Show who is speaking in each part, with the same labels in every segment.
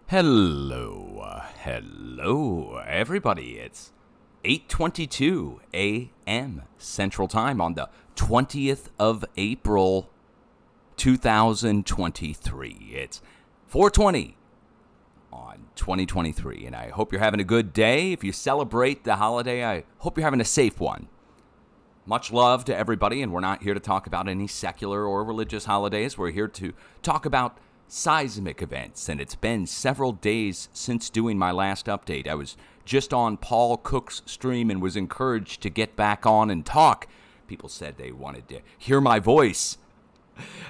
Speaker 1: Hello, everybody. It's 8:22 a.m. Central Time on the 20th of April, 2023. It's 4:20 on 2023, and I hope you're having a good day. If you celebrate the holiday, I hope you're having a safe one. Much love to everybody, and we're not here to talk about any secular or religious holidays. We're here to talk about seismic events, and it's been several days since doing my last update. I was just on Paul Cook's stream and was encouraged to get back on and talk. People said they wanted to hear my voice.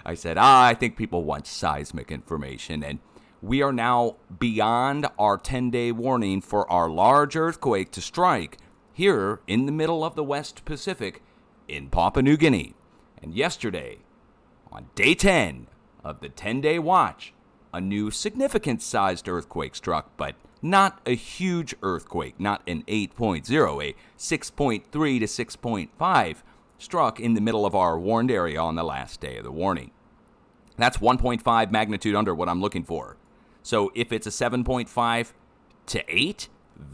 Speaker 1: I said, I think people want seismic information, and we are now beyond our 10-day warning for our large earthquake to strike here in the middle of the West Pacific in Papua New Guinea. And yesterday, on day 10 of the 10-day watch, a new significant-sized earthquake struck, but not a huge earthquake, not an 8.0, a 6.3 to 6.5 struck in the middle of our warned area on the last day of the warning. That's 1.5 magnitude under what I'm looking for. So if it's a 7.5 to 8,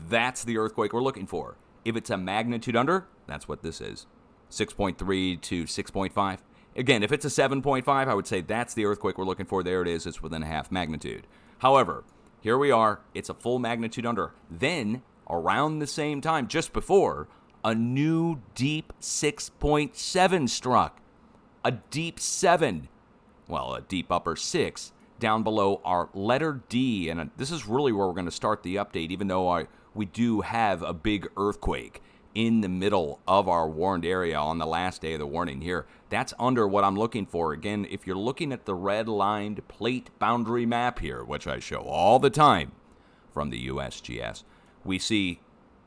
Speaker 1: that's the earthquake we're looking for. If it's a magnitude under, that's what this is, 6.3 to 6.5. Again, if it's a 7.5, I would say that's the earthquake we're looking for. There it is. It's within a half magnitude. However, here we are. It's a full magnitude under. Then, around the same time, just before, a new deep 6.7 struck. A deep 7. Well, a deep upper 6 down below our letter D. And this is really where we're going to start the update, even though we do have a big earthquake in the middle of our warned area on the last day of the warning here. That's under what I'm looking for. Again, if you're looking at the red-lined plate boundary map here, which I show all the time from the USGS, we see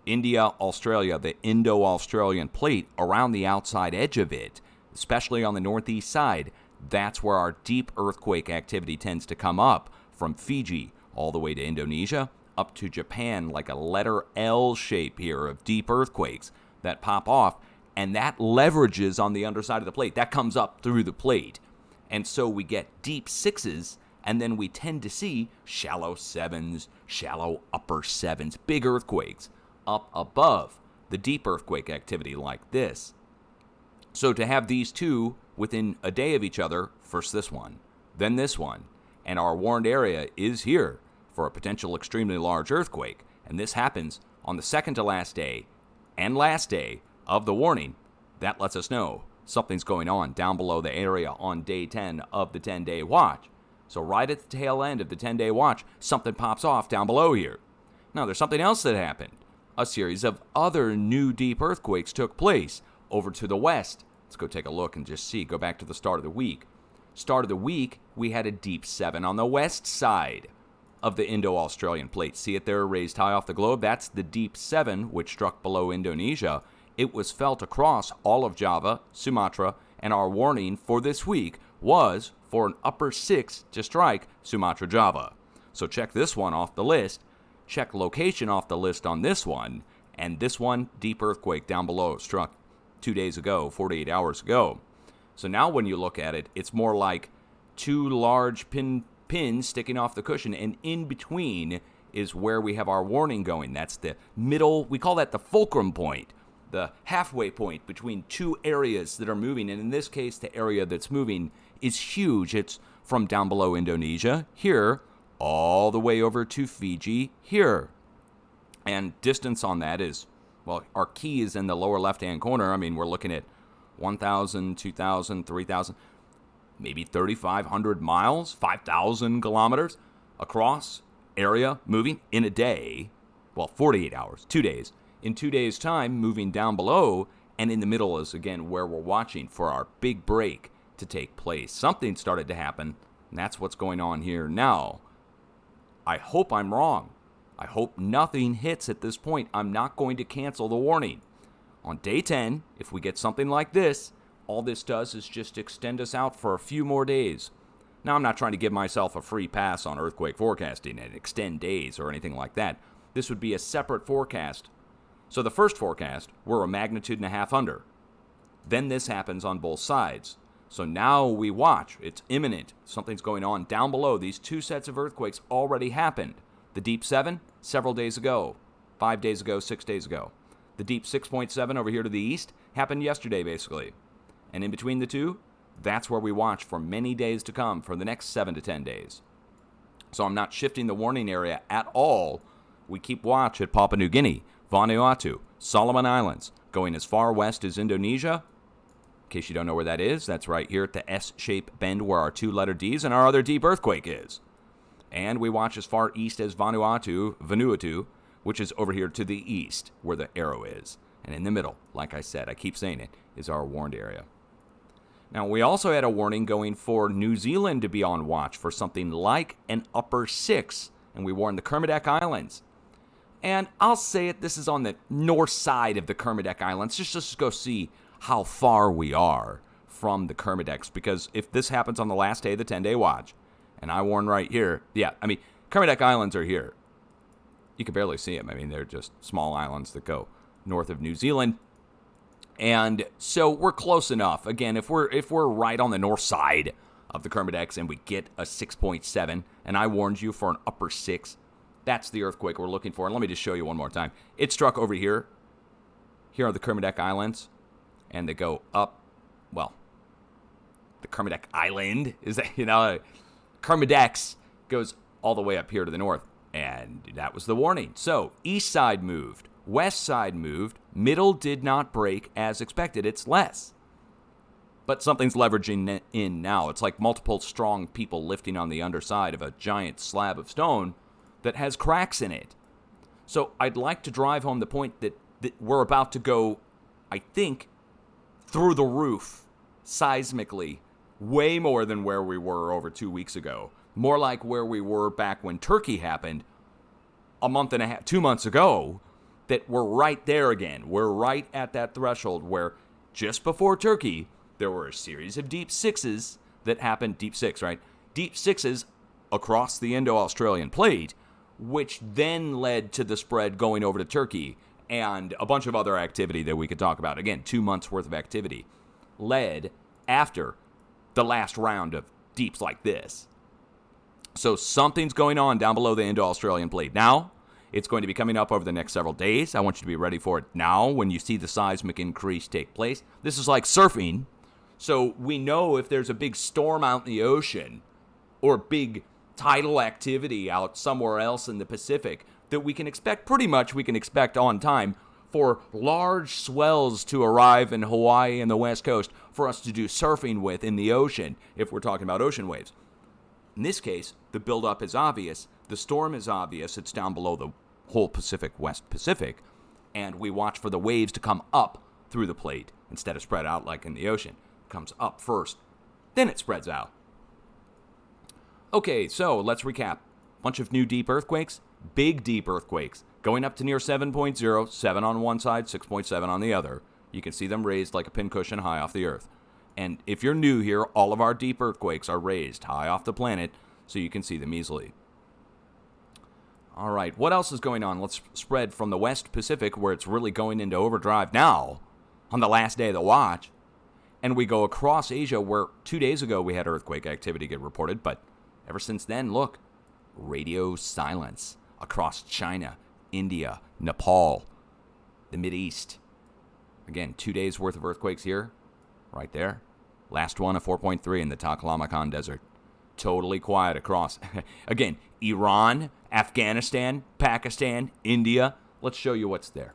Speaker 1: India, Australia, the Indo-Australian plate around the outside edge of it, especially on the northeast side. That's where our deep earthquake activity tends to come up, from Fiji all the way to Indonesia, up to Japan, like a letter L shape here of deep earthquakes that pop off, and that leverages on the underside of the plate. That comes up through the plate. And so we get deep 6s, and then we tend to see shallow 7s, shallow upper 7s, big earthquakes up above the deep earthquake activity like this. So to have these two within a day of each other, first this one, then this one, and our warned area is here for a potential extremely large earthquake, and this happens on the second to last day and last day of the warning, that lets us know something's going on down below the area on day 10 of the 10-day watch. So right at the tail end of the 10-day watch, something pops off down below here. Now, there's something else that happened. A series of other new deep earthquakes took place over to the west. Let's go take a look and just see. Go back to the start of the week. Start of the week, we had a deep 7 on the west side of the Indo-Australian plate. See it there raised high off the globe? That's the deep 7, which struck below Indonesia. It was felt across all of Java, Sumatra, and our warning for this week was for an upper 6 to strike Sumatra, Java. So check this one off the list. Check location off the list on this one. And this one, deep earthquake down below, struck 2 days ago, 48 hours ago. So now when you look at it, it's more like two large pins sticking off the cushion, and in between is where we have our warning going. That's the middle, we call that the fulcrum point, the halfway point between two areas that are moving, and in this case, the area that's moving is huge. It's from down below Indonesia, here, all the way over to Fiji, here. And distance on that is, well, our key is in the lower left-hand corner. I mean, we're looking at 1,000, 2,000, 3,000, maybe 3,500 miles, 5,000 kilometers across area moving in a day. Well, 48 hours, 2 days. In 2 days' time, moving down below, and in the middle is, again, where we're watching for our big break to take place. Something started to happen, and that's what's going on here now. I hope I'm wrong. I hope nothing hits at this point. I'm not going to cancel the warning. On day 10, if we get something like this, all this does is just extend us out for a few more days. Now, I'm not trying to give myself a free pass on earthquake forecasting and extend days or anything like that. This would be a separate forecast. So the first forecast, we're a magnitude and a half under. Then this happens on both sides. So now we watch. It's imminent. Something's going on down below. These two sets of earthquakes already happened. The deep 7, several days ago, 5 days ago, 6 days ago. The deep 6.7 over here to the east happened yesterday, basically. And in between the two, that's where we watch for many days to come for the next 7 to 10 days. So I'm not shifting the warning area at all. We keep watch at Papua New Guinea, Vanuatu, Solomon Islands, going as far west as Indonesia. In case you don't know where that is, that's right here at the S-shaped bend where our 2-letter Ds and our other deep earthquake is. And we watch as far east as Vanuatu, which is over here to the east where the arrow is. And in the middle, like I said, I keep saying it, is our warned area. Now, we also had a warning going for New Zealand to be on watch for something like an upper 6, and we warned the Kermadec Islands. And I'll say it, this is on the north side of the Kermadec Islands. Just go see how far we are from the Kermadecs, because if this happens on the last day of the 10-day watch, and I warn right here, Kermadec Islands are here. You can barely see them. I mean, they're just small islands that go north of New Zealand. And so we're close enough. Again, if we're right on the north side of the Kermadecs and we get a 6.7, and I warned you for an upper 6, that's the earthquake we're looking for. And let me just show you one more time. It struck over here. Here are the Kermadec Islands. And they go up, well, the Kermadec Island is that, Kermadecs goes all the way up here to the north. And that was the warning. So, east side moved, west side moved, middle did not break as expected. It's less. But something's leveraging in now. It's like multiple strong people lifting on the underside of a giant slab of stone that has cracks in it. So, I'd like to drive home the point that we're about to go, I think, through the roof, seismically, way more than where we were over 2 weeks ago. More like where we were back when Turkey happened a month and a half, 2 months ago, that we're right there again. We're right at that threshold where just before Turkey, there were a series of deep 6s that happened, deep 6, right? Deep 6s across the Indo-Australian plate, which then led to the spread going over to Turkey and a bunch of other activity that we could talk about. Again, 2 months worth of activity led after the last round of deeps like this. So something's going on down below the Indo-Australian plate. Now, it's going to be coming up over the next several days. I want you to be ready for it now when you see the seismic increase take place. This is like surfing. So we know if there's a big storm out in the ocean or big tidal activity out somewhere else in the Pacific that we can expect on time for large swells to arrive in Hawaii and the West Coast for us to do surfing with in the ocean if we're talking about ocean waves. In this case, the buildup is obvious. The storm is obvious. It's down below the whole West Pacific. And we watch for the waves to come up through the plate instead of spread out like in the ocean. It comes up first, then it spreads out. Okay, so let's recap. Bunch of new deep earthquakes, big deep earthquakes, going up to near 7.0, 7 on one side, 6.7 on the other. You can see them raised like a pincushion high off the earth. And if you're new here, all of our deep earthquakes are raised high off the planet so you can see them easily. All right, what else is going on? Let's spread from the West Pacific, where it's really going into overdrive now, on the last day of the watch. And we go across Asia, where 2 days ago we had earthquake activity get reported. But ever since then, look, radio silence across China, India, Nepal, the Mideast. Again, 2 days worth of earthquakes here, right there. Last one, a 4.3 in the Taklamakan Desert. Totally quiet across. Again, Iran, Afghanistan, Pakistan, India. Let's show you what's there.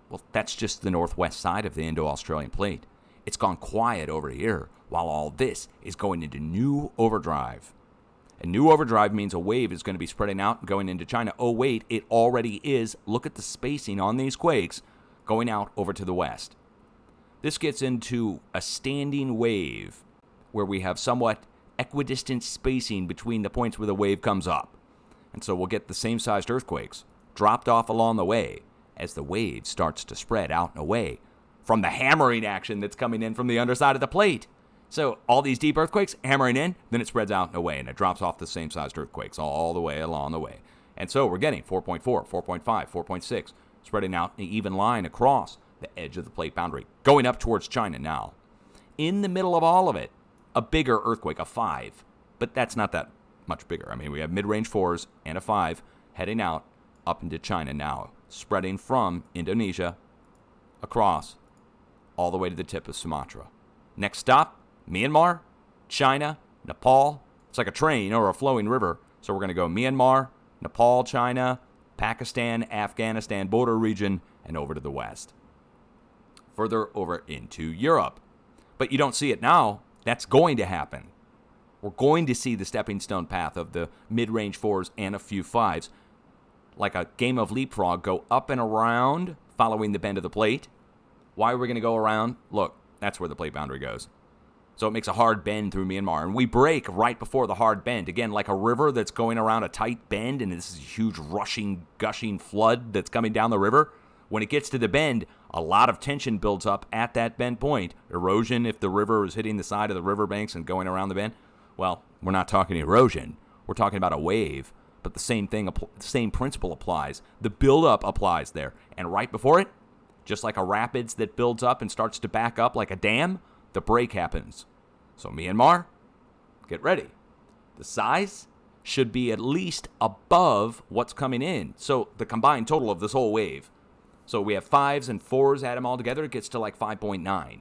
Speaker 1: Well, that's just the northwest side of the Indo-Australian plate. It's gone quiet over here, while all this is going into new overdrive. And new overdrive means a wave is going to be spreading out and going into China. Oh, wait, it already is. Look at the spacing on these quakes going out over to the west. This gets into a standing wave where we have somewhat equidistant spacing between the points where the wave comes up. And so we'll get the same sized earthquakes dropped off along the way as the wave starts to spread out and away from the hammering action that's coming in from the underside of the plate. So all these deep earthquakes hammering in, then it spreads out and away, and it drops off the same sized earthquakes all the way along the way. And so we're getting 4.4, 4.5, 4.6, spreading out an even line across the edge of the plate boundary, going up towards China now. In the middle of all of it, a bigger earthquake, a 5, but that's not that much bigger. I mean, we have mid-range 4s and a 5 heading out up into China now, spreading from Indonesia across all the way to the tip of Sumatra. Next stop, Myanmar, China, Nepal. It's like a train or a flowing river. So we're going to go Myanmar, Nepal, China, Pakistan, Afghanistan border region, and over to the west. Further over into Europe. But you don't see it now. That's going to happen. We're going to see the stepping stone path of the mid-range 4s and a few 5s. Like a game of leapfrog, go up and around following the bend of the plate. Why are we going to go around? Look, that's where the plate boundary goes. So it makes a hard bend through Myanmar. And we break right before the hard bend. Again, like a river that's going around a tight bend, and this is a huge rushing, gushing flood that's coming down the river. When it gets to the bend, a lot of tension builds up at that bend point. Erosion, if the river is hitting the side of the riverbanks and going around the bend. Well, we're not talking erosion. We're talking about a wave. But the same thing, the same principle applies. The buildup applies there. And right before it, just like a rapids that builds up and starts to back up like a dam, the break happens. So Myanmar, get ready. The size should be at least above what's coming in. So the combined total of this whole wave. So we have 5s and 4s, add them all together, it gets to like 5.9.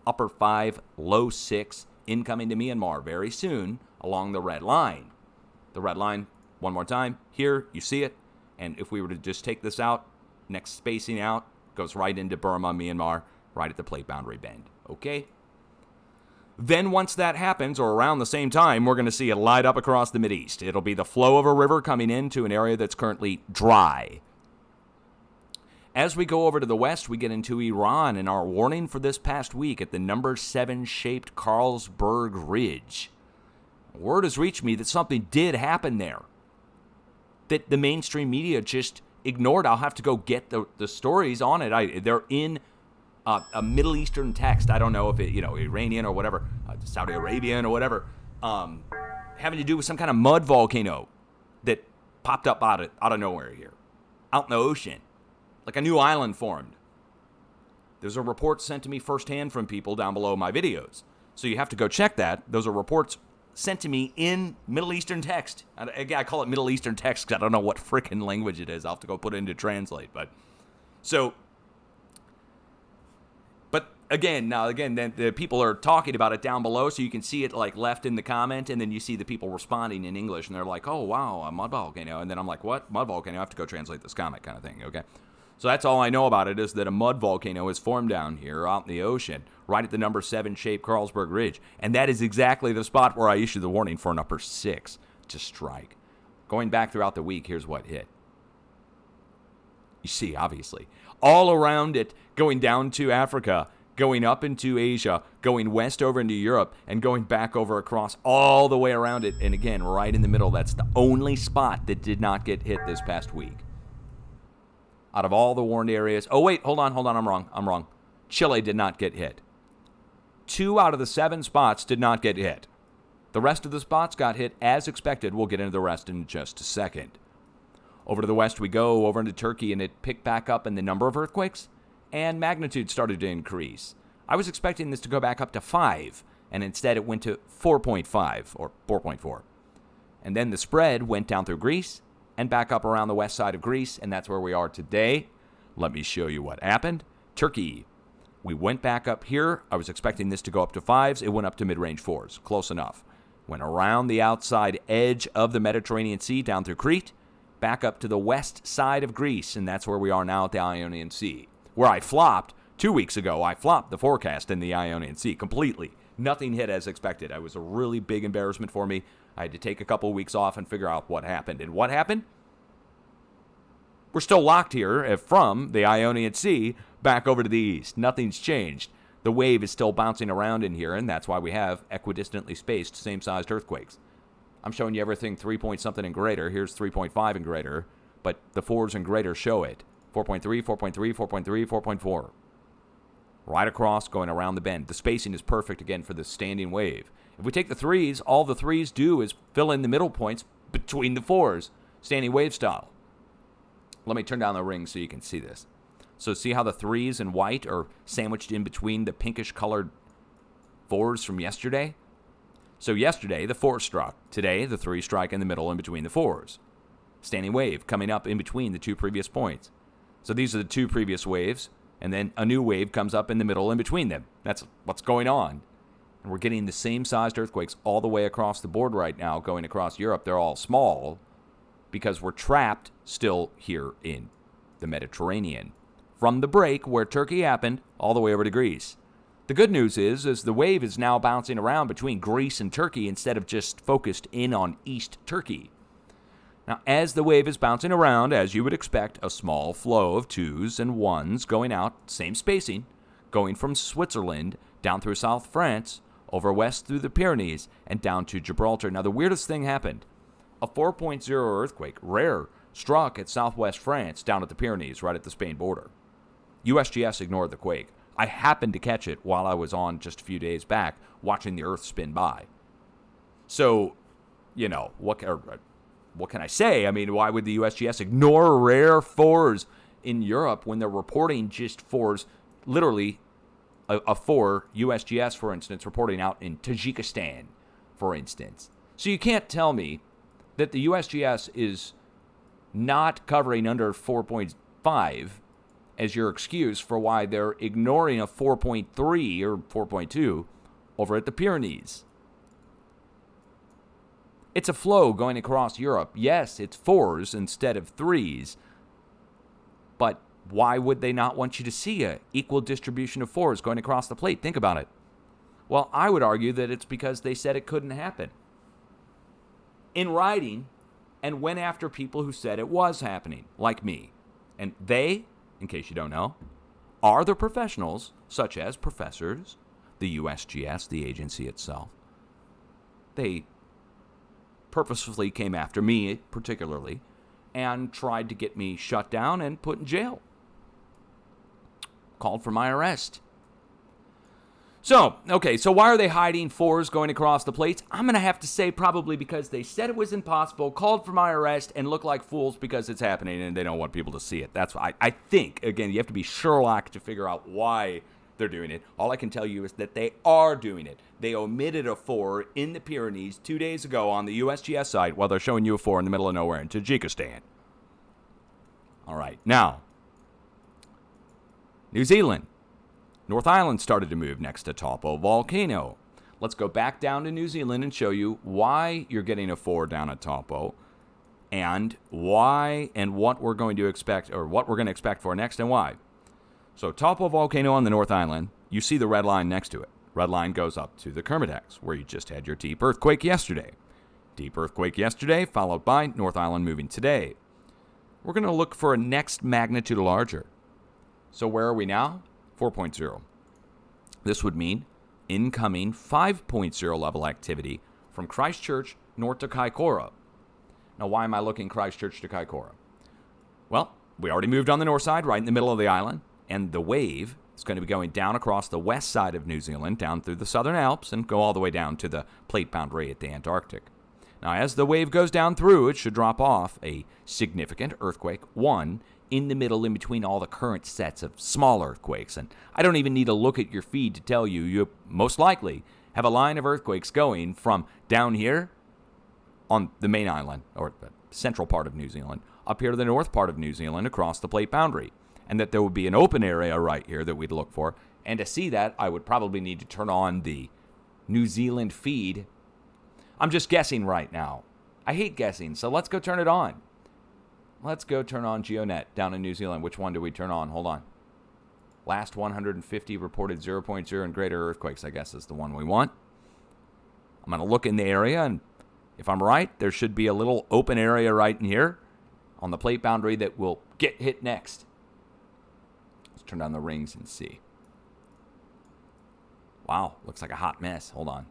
Speaker 1: Upper 5, low 6, incoming to Myanmar very soon along the red line. The red line, one more time, here, you see it. And if we were to just take this out, next spacing out, goes right into Burma, Myanmar, right at the plate boundary bend. Okay? Then once that happens, or around the same time, we're going to see it light up across the Mideast. It'll be the flow of a river coming into an area that's currently dry. As we go over to the west, we get into Iran, and our warning for this past week at the number 7-shaped Carlsberg Ridge. Word has reached me that something did happen there, that the mainstream media just ignored. I'll have to go get the stories on it. They're in a Middle Eastern text. I don't know if it, Iranian or whatever, Saudi Arabian or whatever, having to do with some kind of mud volcano that popped up out of nowhere here, out in the ocean. Like a new island formed. There's a report sent to me firsthand from people down below my videos. So you have to go check that. Those are reports sent to me in Middle Eastern text. Again, I call it Middle Eastern text because I don't know what frickin' language it is. I'll have to go put it into translate. But again, then the people are talking about it down below, so you can see it like left in the comment, and then you see the people responding in English, and they're like, oh, wow, a mud volcano. And then I'm like, what? Mud volcano? I have to go translate this comment kind of thing, okay? So that's all I know about it, is that a mud volcano is formed down here out in the ocean, right at the number 7-shaped Carlsberg Ridge. And that is exactly the spot where I issued the warning for an upper 6 to strike. Going back throughout the week, here's what hit. You see, obviously, all around it, going down to Africa, going up into Asia, going west over into Europe, and going back over across all the way around it. And again, right in the middle, that's the only spot that did not get hit this past week. Out of all the warned areas. Oh, wait, hold on, I'm wrong. Chile did not get hit. 2 out of the 7 spots did not get hit. The rest of the spots got hit as expected. We'll get into the rest in just a second. Over to the west we go, over into Turkey, and it picked back up in the number of earthquakes, and magnitude started to increase. I was expecting this to go back up to 5, and instead it went to 4.5, or 4.4. And then the spread went down through Greece, and back up around the west side of Greece, and that's where we are today. Let me show you what happened. Turkey. We went back up here. I was expecting this to go up to 5s. It went up to mid-range 4s. Close enough. Went around the outside edge of the Mediterranean Sea down through Crete, back up to the west side of Greece, and that's where we are now at the Ionian Sea, where I flopped 2 weeks ago. I flopped the forecast in the Ionian Sea completely. Nothing hit as expected. It was a really big embarrassment for me. I had to take a couple of weeks off and figure out what happened. And what happened? We're still locked here from the Ionian Sea back over to the east. Nothing's changed. The wave is still bouncing around in here, and that's why we have equidistantly spaced, same-sized earthquakes. I'm showing you everything 3-point-something and greater. Here's 3.5 and greater, but the 4s and greater show it. 4.3, 4.3, 4.3, 4.4. Right across, going around the bend. The spacing is perfect, again, for the standing wave. If we take the 3s, all the 3s do is fill in the middle points between the 4s, standing wave style. Let me turn down the ring so you can see this. So see how the 3s in white are sandwiched in between the pinkish-colored 4s from yesterday? So yesterday, the 4 struck. Today, the 3 strike in the middle in between the 4s. Standing wave coming up in between the two previous points. So these are the two previous waves, and then a new wave comes up in the middle in between them. That's what's going on. And we're getting the same sized earthquakes all the way across the board right now, going across Europe. They're all small because we're trapped still here in the Mediterranean. From the break where Turkey happened all the way over to Greece. The good news is the wave is now bouncing around between Greece and Turkey instead of just focused in on East Turkey. Now, as the wave is bouncing around, as you would expect, a small flow of 2s and 1s going out, same spacing, going from Switzerland down through South France, over west through the Pyrenees, and down to Gibraltar. Now, the weirdest thing happened. A 4.0 earthquake, rare, struck at southwest France down at the Pyrenees, right at the Spain border. USGS ignored the quake. I happened to catch it while I was on just a few days back watching the Earth spin by. So, what can I say? I mean, why would the USGS ignore rare 4s in Europe when they're reporting just 4s, literally a 4, USGS, for instance, reporting out in Tajikistan, for instance. So you can't tell me that the USGS is not covering under 4.5 as your excuse for why they're ignoring a 4.3 or 4.2 over at the Pyrenees. It's a flow going across Europe. Yes, it's 4s instead of 3s. But why would they not want you to see an equal distribution of 4s going across the plate? Think about it. Well, I would argue that it's because they said it couldn't happen in writing and went after people who said it was happening, like me. And they, in case you don't know, are the professionals, such as professors, the USGS, the agency itself. They purposefully came after me, particularly, and tried to get me shut down and put in jail. Called for my arrest. So why are they hiding 4s going across the plates? I'm going to have to say probably because they said it was impossible, called for my arrest, and look like fools because it's happening and they don't want people to see it. That's why I think, again, you have to be Sherlock to figure out why they're doing it. All I can tell you is that they are doing it. They omitted a 4 in the Pyrenees 2 days ago on the USGS site while they're showing you a 4 in the middle of nowhere in Tajikistan. All right, now, New Zealand. North Island started to move next to Taupo volcano. Let's go back down to New Zealand and show you why you're getting a 4 down at Taupo and why and what we're going to expect or what we're going to expect for next and why. So Taupo volcano on the North Island, you see the red line next to it. Red line goes up to the Kermadec, where you just had your deep earthquake yesterday. Deep earthquake yesterday, followed by North Island moving today. We're going to look for a next magnitude larger. So where are we now? 4.0. This would mean incoming 5.0 level activity from Christchurch north to Kaikoura. Now, why am I looking Christchurch to Kaikoura? Well, we already moved on the north side, right in the middle of the island, and the wave is going to be going down across the west side of New Zealand, down through the Southern Alps, and go all the way down to the plate boundary at the Antarctic. Now, as the wave goes down through, it should drop off a significant earthquake, 1, in the middle in between all the current sets of small earthquakes. And I don't even need to look at your feed to tell you, you most likely have a line of earthquakes going from down here on the main island, or the central part of New Zealand, up here to the north part of New Zealand across the plate boundary. And that there would be an open area right here that we'd look for. And to see that, I would probably need to turn on the New Zealand feed. I'm just guessing right now. I hate guessing, so let's go turn it on. Let's go turn on GeoNet down in New Zealand. Which one do we turn on? Hold on. Last 150 reported 0.0 and greater earthquakes, I guess, is the one we want. I'm going to look in the area, and if I'm right, there should be a little open area right in here on the plate boundary that will get hit next. Let's turn down the rings and see. Wow, looks like a hot mess. Hold on.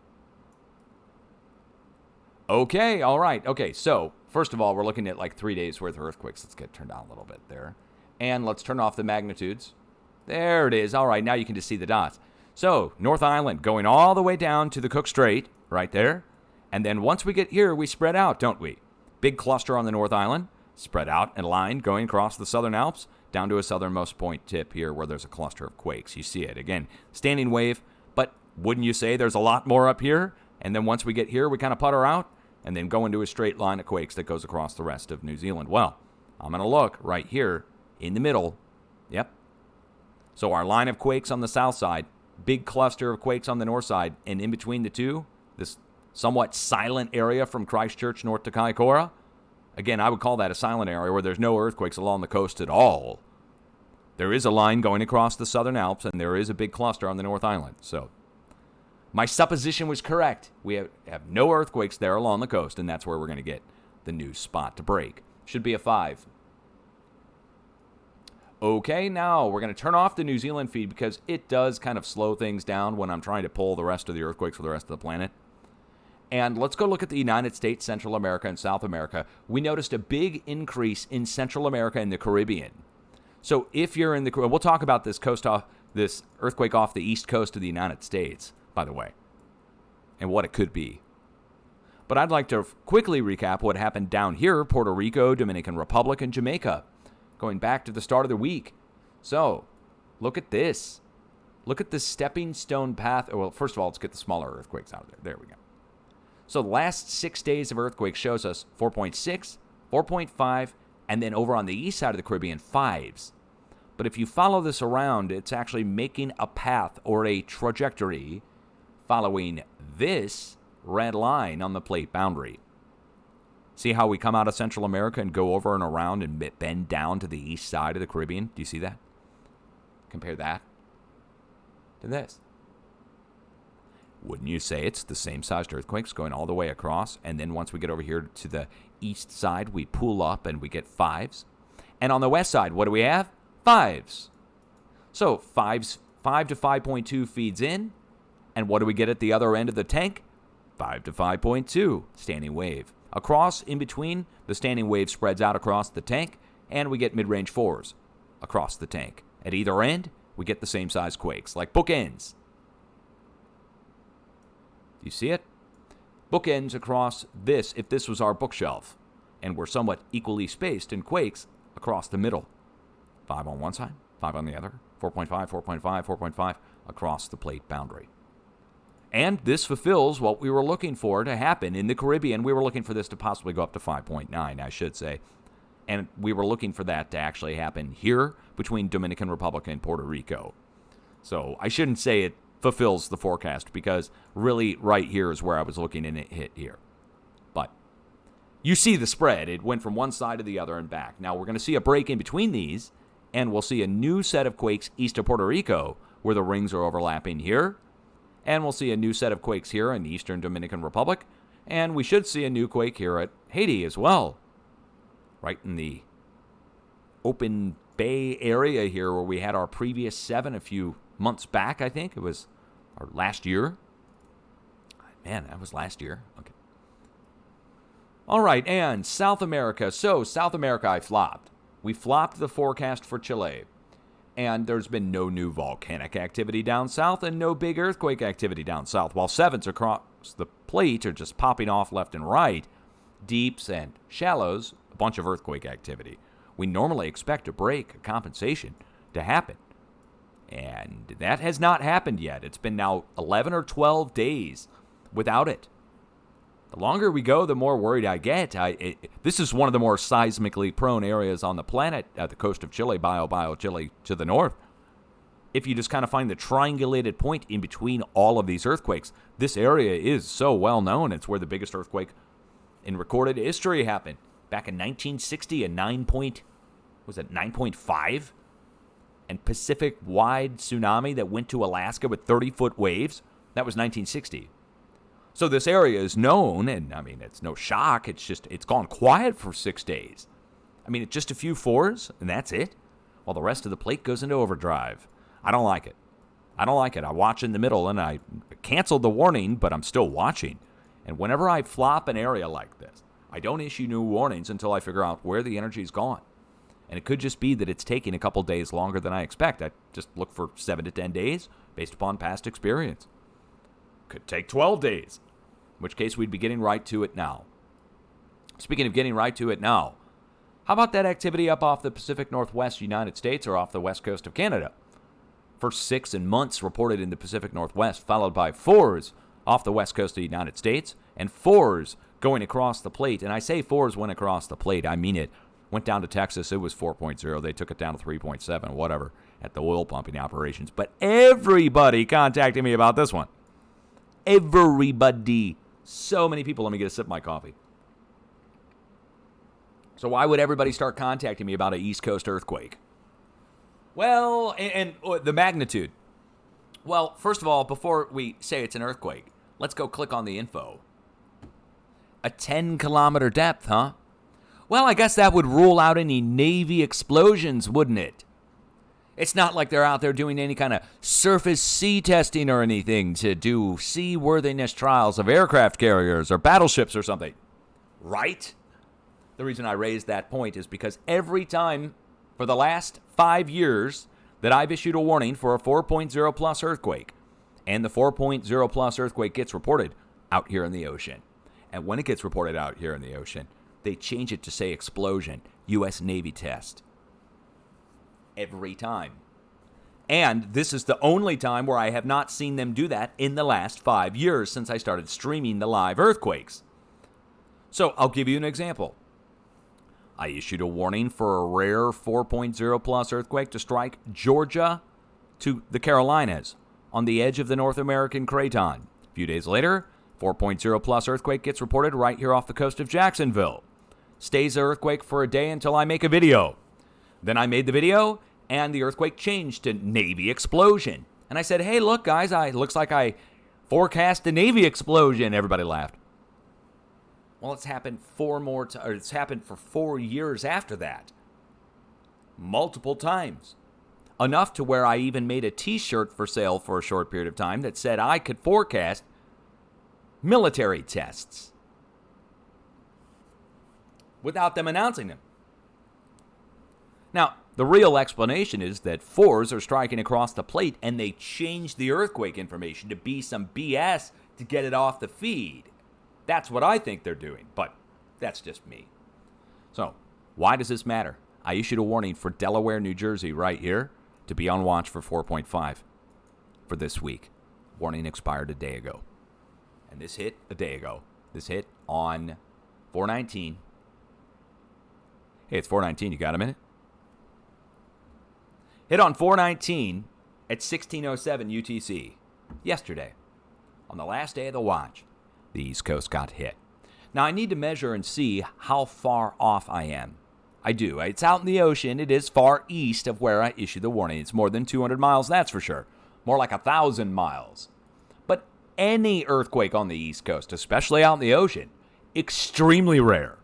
Speaker 1: Okay, all right. Okay, so first of all, we're looking at like 3 days worth of earthquakes. Let's get turned down a little bit there. And let's turn off the magnitudes. There it is. All right, now you can just see the dots. So North Island going all the way down to the Cook Strait right there. And then once we get here, we spread out, don't we? Big cluster on the North Island, spread out and lined going across the Southern Alps down to a southernmost point tip here where there's a cluster of quakes. You see it. Again, standing wave, but wouldn't you say there's a lot more up here? And then once we get here, we kind of putter out? and then go into a straight line of quakes that goes across the rest of New Zealand. Well, I'm going to look right here in the middle. Yep. So our line of quakes on the south side, big cluster of quakes on the north side, and in between the two, this somewhat silent area from Christchurch north to Kaikoura. Again, I would call that a silent area where there's no earthquakes along the coast at all. There is a line going across the Southern Alps, and there is a big cluster on the North Island. So my supposition was correct. We have no earthquakes there along the coast, and that's where we're going to get the new spot to break. Should be a 5. Okay, now we're going to turn off the New Zealand feed because it does kind of slow things down when I'm trying to pull the rest of the earthquakes for the rest of the planet. And let's go look at the United States, Central America, and South America. We noticed a big increase in Central America and the Caribbean. So if you're in the Caribbean, we'll talk about this earthquake off the east coast of the United States, by the way, and what it could be. But I'd like to quickly recap what happened down here, Puerto Rico, Dominican Republic, and Jamaica, going back to the start of the week. So look at this. Look at the stepping stone path. Well, first of all, let's get the smaller earthquakes out of there. There we go. So the last 6 days of earthquakes shows us 4.6, 4.5, and then over on the east side of the Caribbean, 5s. But if you follow this around, it's actually making a path or a trajectory following this red line on the plate boundary. See how we come out of Central America and go over and around and bend down to the east side of the Caribbean? Do you see that? Compare that to this. Wouldn't you say it's the same sized earthquakes going all the way across? And then once we get over here to the east side, we pull up and we get 5s. And on the west side, what do we have? 5s. So 5 to 5.2 feeds in. And what do we get at the other end of the tank? 5 to 5.2, standing wave. Across, in between, the standing wave spreads out across the tank, and we get mid-range 4s across the tank. At either end, we get the same size quakes, like bookends. Do you see it? Bookends across this, if this was our bookshelf, and we're somewhat equally spaced in quakes across the middle. 5 on one side, 5 on the other, 4.5, 4.5, 4.5 across the plate boundary. And this fulfills what we were looking for to happen in the Caribbean. We were looking for this to possibly go up to 5.9, I should say. And we were looking for that to actually happen here between Dominican Republic and Puerto Rico. So I shouldn't say it fulfills the forecast because really right here is where I was looking and it hit here. But you see the spread. It went from one side to the other and back. Now we're going to see a break in between these, and we'll see a new set of quakes east of Puerto Rico where the rings are overlapping here. And we'll see a new set of quakes here in the eastern Dominican Republic. And we should see a new quake here at Haiti as well. Right in the open bay area here where we had our previous 7 a few months back, I think. It was our last year. Man, that was last year. Okay. All right, and South America. So, South America, I flopped. We flopped the forecast for Chile. And there's been no new volcanic activity down south and no big earthquake activity down south. While 7s across the plate are just popping off left and right, deeps and shallows, a bunch of earthquake activity. We normally expect a break, a compensation, to happen. And that has not happened yet. It's been now 11 or 12 days without it. The longer we go, the more worried I get. This is one of the more seismically prone areas on the planet at the coast of Chile, Bio, Chile to the north. If you just kind of find the triangulated point in between all of these earthquakes, this area is so well known. It's where the biggest earthquake in recorded history happened back in 1960, a 9.5? And Pacific-wide tsunami that went to Alaska with 30-foot waves. That was 1960. So this area is known, and I mean, it's no shock. It's gone quiet for 6 days. I mean, it's just a few 4s, and that's it. While the rest of the plate goes into overdrive. I don't like it. I watch in the middle, and I canceled the warning, but I'm still watching. And whenever I flop an area like this, I don't issue new warnings until I figure out where the energy's gone. And it could just be that it's taking a couple days longer than I expect. I just look for 7 to 10 days based upon past experience. Could take 12 days, in which case we'd be getting right to it now. Speaking of getting right to it now, how about that activity up off the Pacific Northwest United States or off the west coast of Canada? First 6 in months reported in the Pacific Northwest, followed by 4s off the west coast of the United States and 4s going across the plate. And I say 4s went across the plate. I mean it. Went down to Texas. It was 4.0. They took it down to 3.7, whatever, at the oil pumping operations. But everybody contacted me about this one. Everybody. So many people. Let me get a sip of my coffee. So why would everybody start contacting me about an East Coast earthquake? Well, and the magnitude. Well, first of all, before we say it's an earthquake, let's go click on the info. A 10-kilometer depth, huh? Well, I guess that would rule out any Navy explosions, wouldn't it? It's not like they're out there doing any kind of surface sea testing or anything to do seaworthiness trials of aircraft carriers or battleships or something. Right? The reason I raised that point is because every time for the last 5 years that I've issued a warning for a 4.0 plus earthquake, and the 4.0 plus earthquake gets reported out here in the ocean. And when it gets reported out here in the ocean, they change it to say explosion, U.S. Navy test. Every time. And this is the only time where I have not seen them do that in the last 5 years since I started streaming the live earthquakes. So I'll give you an example. I issued a warning for a rare 4.0 plus earthquake to strike Georgia to the Carolinas on the edge of the North American Craton. A few days later, 4.0 plus earthquake gets reported right here off the coast of Jacksonville. Stays the earthquake for a day until I make a video. Then I made the video, and the earthquake changed to Navy explosion. And I said, hey, look, guys, looks like I forecast a Navy explosion. Everybody laughed. Well, it's happened it's happened for 4 years after that. Multiple times. Enough to where I even made a t-shirt for sale for a short period of time that said I could forecast military tests without them announcing them. Now, the real explanation is that 4s are striking across the plate and they changed the earthquake information to be some BS to get it off the feed. That's what I think they're doing, but that's just me. So, why does this matter? I issued a warning for Delaware, New Jersey right here to be on watch for 4.5 for this week. Warning expired a day ago. And this hit a day ago. This hit on 4/19. Hey, it's 4/19. You got a minute? Hit on 4/19 at 16:07 UTC yesterday. On the last day of the watch, the East Coast got hit. Now, I need to measure and see how far off I am. I do. It's out in the ocean. It is far east of where I issued the warning. It's more than 200 miles, that's for sure. More like 1,000 miles. But any earthquake on the East Coast, especially out in the ocean, extremely rare.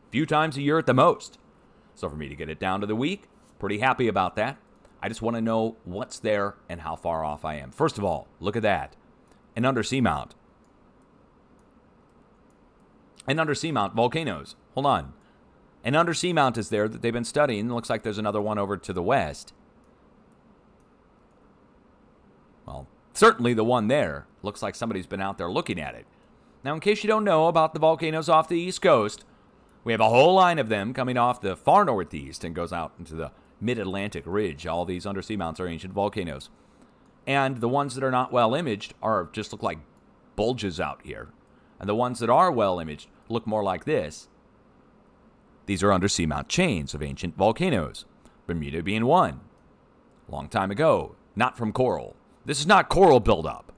Speaker 1: A few times a year at the most. So for me to get it down to the week, pretty happy about that. I just want to know what's there and how far off I am. First of all, look at that. An undersea mount. An undersea mount, volcanoes. Hold on. An undersea mount is there that they've been studying. It looks like there's another one over to the west. Well, certainly the one there. Looks like somebody's been out there looking at it. Now, in case you don't know about the volcanoes off the East Coast, we have a whole line of them coming off the far northeast and goes out into the mid-Atlantic ridge. All these undersea mounts are ancient volcanoes. And the ones that are not well imaged just look like bulges out here. And the ones that are well imaged look more like this. These are undersea mount chains of ancient volcanoes, Bermuda being one. Long time ago, not from coral. This is not coral buildup.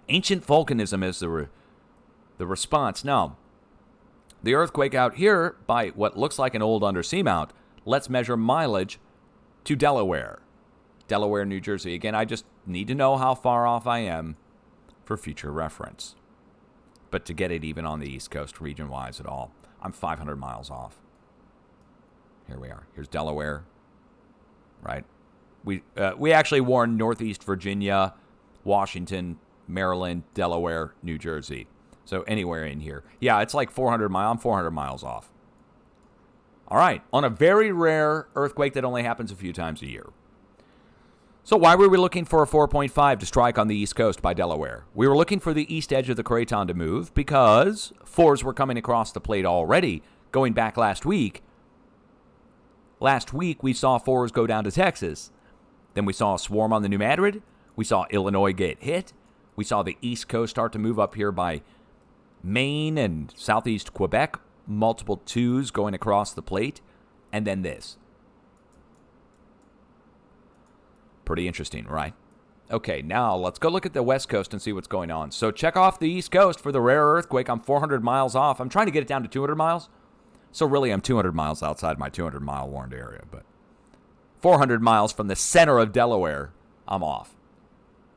Speaker 1: Ancient volcanism is the response. Now, the earthquake out here, by what looks like an old undersea mount, let's measure mileage to Delaware. Delaware, New Jersey. Again, I just need to know how far off I am for future reference. But to get it even on the East Coast region-wise at all, I'm 500 miles off. Here we are. Here's Delaware, right? We actually warned Northeast Virginia, Washington, Maryland, Delaware, New Jersey. So anywhere in here. Yeah, it's like 400 miles. I'm 400 miles off. All right. On a very rare earthquake that only happens a few times a year. So why were we looking for a 4.5 to strike on the East Coast by Delaware? We were looking for the east edge of the Craton to move because 4s were coming across the plate already going back last week. Last week, we saw 4s go down to Texas. Then we saw a swarm on the New Madrid. We saw Illinois get hit. We saw the East Coast start to move up here by Maine and southeast Quebec. Multiple 2s going across the plate. And then this. Pretty interesting, right? Okay, now let's go look at the West Coast and see what's going on. So check off the East Coast for the rare earthquake. I'm 400 miles off. I'm trying to get it down to 200 miles. So really, I'm 200 miles outside my 200-mile warned area. But 400 miles from the center of Delaware, I'm off.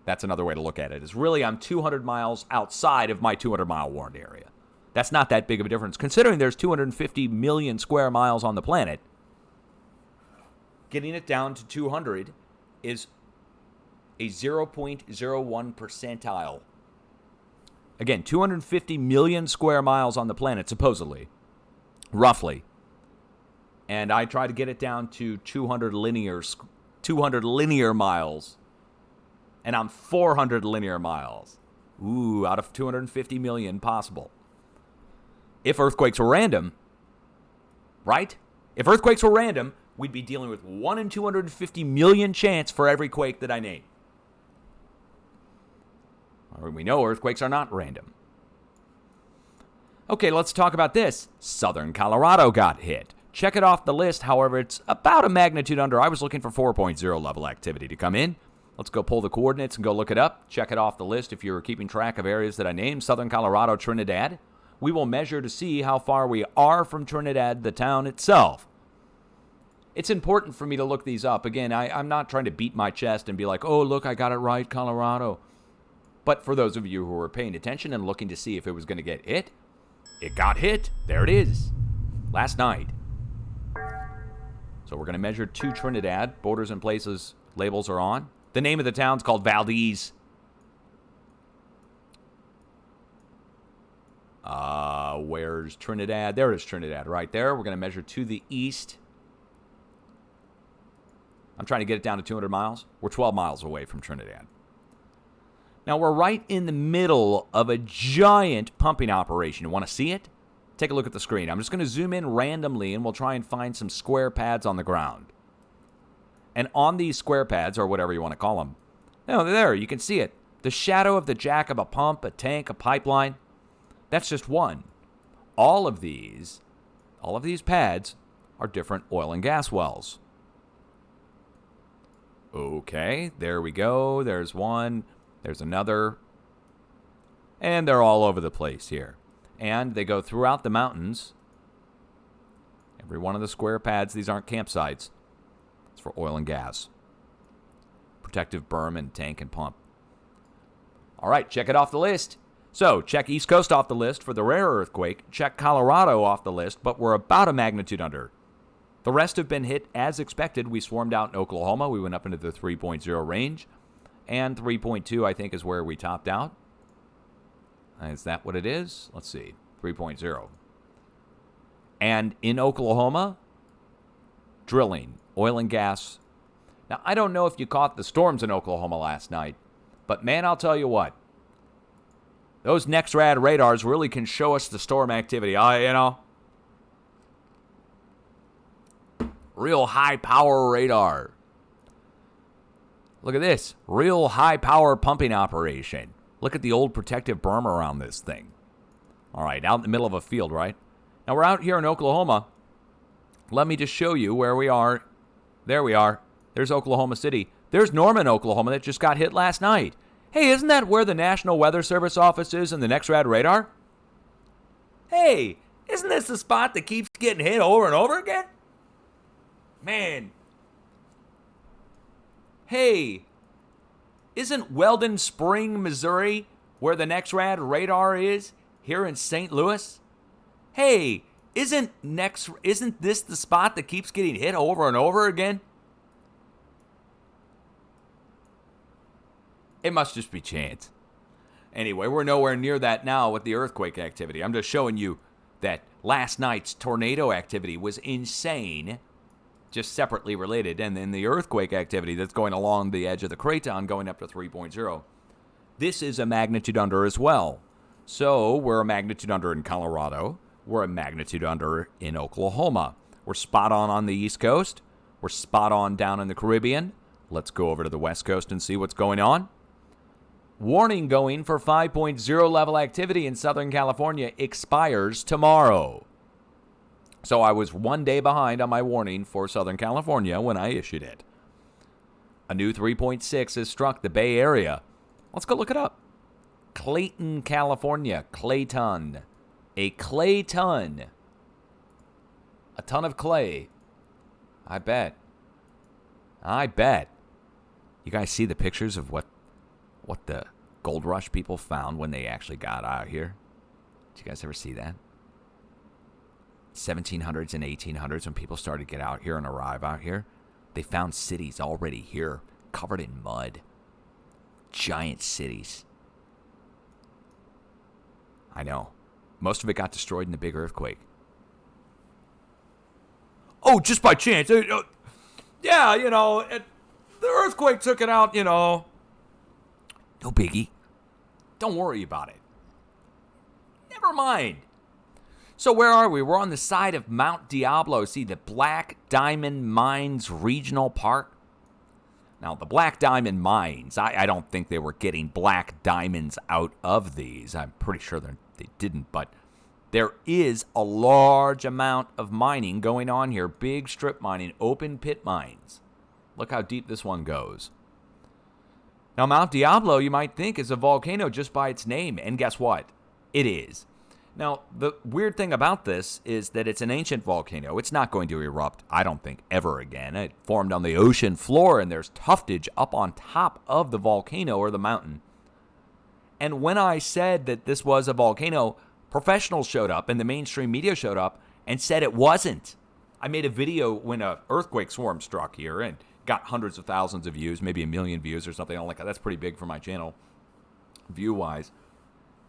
Speaker 1: That's another way to look at it. Is really, I'm 200 miles outside of my 200-mile warned area. That's not that big of a difference. Considering there's 250 million square miles on the planet, getting it down to 200 is a 0.01 percentile. Again, 250 million square miles on the planet, supposedly, roughly. And I try to get it down to 200 linear miles. And I'm 400 linear miles. Ooh, out of 250 million possible. If earthquakes were random, right? If earthquakes were random, we'd be dealing with 1 in 250 million chance for every quake that I name. We know earthquakes are not random. Okay, let's talk about this. Southern Colorado got hit. Check it off the list. However, it's about a magnitude under. I was looking for 4.0 level activity to come in. Let's go pull the coordinates and go look it up. Check it off the list if you're keeping track of areas that I named. Southern Colorado, Trinidad. We will measure to see how far we are from Trinidad, the town itself. It's important for me to look these up. Again, I'm not trying to beat my chest and be like, oh, look, I got it right, Colorado. But for those of you who were paying attention and looking to see if it was going to get hit, it got hit. There it is. Last night. So we're going to measure to Trinidad. Borders and places labels are on. The name of the town's called Valdez. Where's Trinidad? There is Trinidad right there. We're going to measure to the east. I'm trying to get it down to 200 miles. We're 12 miles away from Trinidad. Now, we're right in the middle of a giant pumping operation. You want to see it? Take a look at the screen. I'm just going to zoom in randomly, and we'll try and find some square pads on the ground. And on these square pads, or whatever you want to call them, there, you can see it. The shadow of the jack of a pump, a tank, a pipeline. That's just one. All of these pads are different oil and gas wells. Okay, there we go. There's one. There's another. And they're all over the place here. And they go throughout the mountains. Every one of the square pads, these aren't campsites. It's for oil and gas. Protective berm and tank and pump. All right, check it off the list. So, check East Coast off the list for the rare earthquake. Check Colorado off the list, but we're about a magnitude under. The rest have been hit as expected. We swarmed out in Oklahoma. We went up into the 3.0 range. And 3.2, I think, is where we topped out. Is that what it is? Let's see. 3.0. And in Oklahoma, drilling, oil and gas. Now, I don't know if you caught the storms in Oklahoma last night, but man, I'll tell you what. Those NEXRAD radars really can show us the storm activity. Real high power radar. Look at this. Real high power pumping operation. Look at the old protective berm around this thing. All right, out in the middle of a field, right? Now, we're out here in Oklahoma. Let me just show you where we are. There we are. There's Oklahoma City. There's Norman, Oklahoma, that just got hit last night. Hey, isn't that where the National Weather Service office is and the NEXRAD radar? Hey, isn't this the spot that keeps getting hit over and over again? Man. Hey, isn't Weldon Spring, Missouri, where the NEXRAD radar is here in St. Louis? Hey, isn't this the spot that keeps getting hit over and over again? It must just be chance. Anyway, we're nowhere near that now with the earthquake activity. I'm just showing you that last night's tornado activity was insane, just separately related. And then the earthquake activity that's going along the edge of the craton going up to 3.0. This is a magnitude under as well. So we're a magnitude under in Colorado. We're a magnitude under in Oklahoma. We're spot on the East Coast. We're spot on down in the Caribbean. Let's go over to the West Coast and see what's going on. Warning going for 5.0 level activity in Southern California expires tomorrow. So I was 1 day behind on my warning for Southern California when I issued it. A new 3.6 has struck the Bay Area. Let's go look it up. Clayton, California. Clayton. A clay ton. A ton of clay. I bet. You guys see the pictures of what the gold rush people found when they actually got out here? Did you guys ever see that? 1700s and 1800s when people started to get out here and arrive out here, they found cities already here covered in mud. Giant cities. I know. Most of it got destroyed in the big earthquake. Oh, just by chance. Yeah, the earthquake took it out, No biggie. Don't worry about it. Never mind. So where are we? We're on the side of Mount Diablo. See, the Black Diamond Mines Regional Park. Now, the Black Diamond Mines, I don't think they were getting black diamonds out of these. I'm pretty sure they didn't, but there is a large amount of mining going on here. Big strip mining, open pit mines. Look how deep this one goes. Now, Mount Diablo, you might think, is a volcano just by its name, and guess what? It is. Now, the weird thing about this is that it's an ancient volcano. It's not going to erupt, I don't think, ever again. It formed on the ocean floor, and there's tuftage up on top of the volcano or the mountain. And when I said that this was a volcano, professionals showed up, and the mainstream media showed up and said it wasn't. I made a video when an earthquake swarm struck here and got hundreds of thousands of views, maybe 1 million views or something like that. That's pretty big for my channel, view-wise.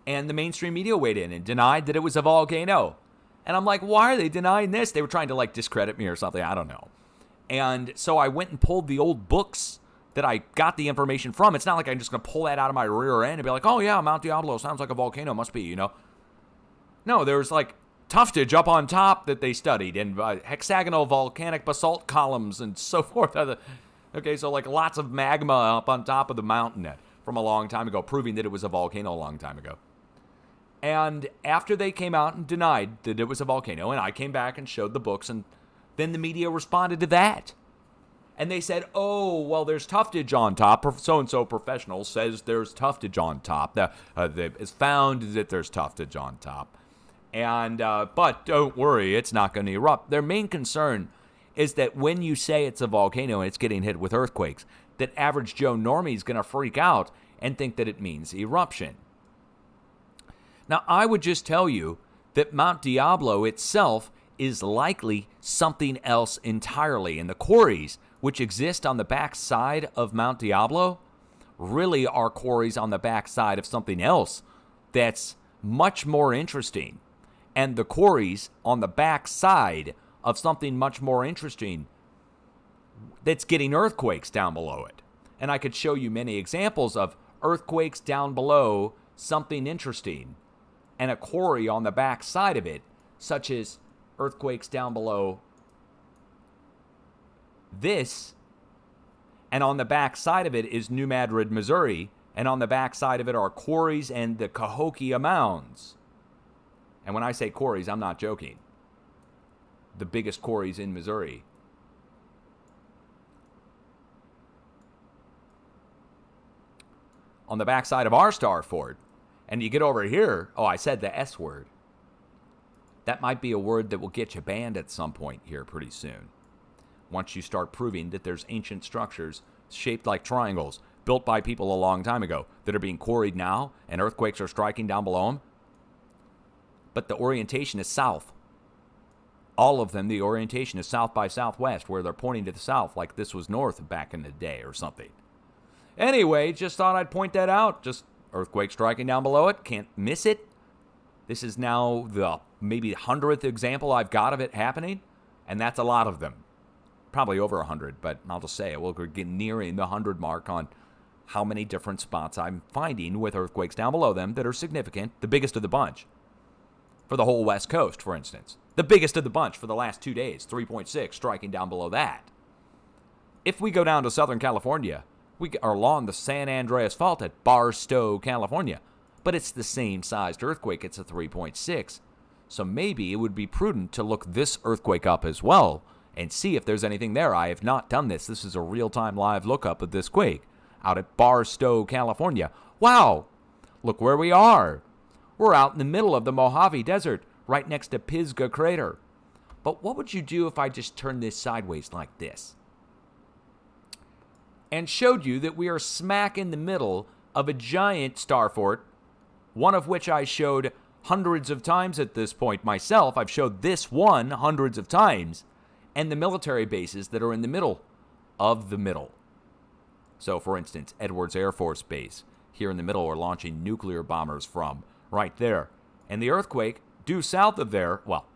Speaker 1: And the mainstream media weighed in and denied that it was a volcano. And I'm like, why are they denying this? They were trying to discredit me or something. I don't know. And so I went and pulled the old books that I got the information from. It's not like I'm just going to pull that out of my rear end and be like, oh yeah, Mount Diablo sounds like a volcano. Must be, No, there's tuftage up on top that they studied and hexagonal volcanic basalt columns and so forth. Okay, so lots of magma up on top of the mountain from a long time ago, proving that it was a volcano a long time ago. And after they came out and denied that it was a volcano, and I came back and showed the books, and then the media responded to that. And they said, oh, well, there's tuftage on top. So-and-so professional says there's tuftage on top. It's found that there's tuftage on top. And but don't worry, it's not going to erupt. Their main concern is that when you say it's a volcano and it's getting hit with earthquakes, that average Joe Normie is going to freak out and think that it means eruption. Now, I would just tell you that Mount Diablo itself is likely something else entirely. And the quarries, which exist on the backside of Mount Diablo, really are quarries on the backside of something else that's much more interesting. And the quarries on the backside of something much more interesting that's getting earthquakes down below it. And I could show you many examples of earthquakes down below something interesting and a quarry on the back side of it, such as earthquakes down below this, and on the back side of it is New Madrid, Missouri, and on the back side of it are quarries and the Cahokia Mounds. And when I say quarries, I'm not joking. The biggest quarries in Missouri. On the backside of our Star Fort. And you get over here, oh, I said the S word. That might be a word that will get you banned at some point here pretty soon. Once you start proving that there's ancient structures shaped like triangles, built by people a long time ago, that are being quarried now, and earthquakes are striking down below them. But the orientation is south. All of them, the orientation is south by southwest, where they're pointing to the south, like this was north back in the day or something. Anyway, just thought I'd point that out. Just earthquake striking down below it. Can't miss it. This is now the maybe 100th example I've got of it happening, and that's a lot of them. Probably over 100, but I'll just say it. We're getting nearing the 100 mark on how many different spots I'm finding with earthquakes down below them that are significant, the biggest of the bunch. For the whole West Coast, for instance. The biggest of the bunch for the last 2 days, 3.6, striking down below that. If we go down to Southern California, We are along the San Andreas Fault at Barstow, California, but it's the same sized earthquake. It's a 3.6. So maybe it would be prudent to look this earthquake up as well and see if there's anything there. I have not done this. This is a real-time live lookup of this quake out at Barstow, California. Wow, look where we are. We're out in the middle of the Mojave Desert, right next to Pisgah Crater. But what would you do if I just turned this sideways like this and showed you that we are smack in the middle of a giant star fort, one of which I showed hundreds of times at this point myself. I've showed this one hundreds of times, and the military bases that are in the middle of the middle. So, for instance, Edwards Air Force Base, here in the middle, we're launching nuclear bombers from, right there. And the earthquake, due south of there, well,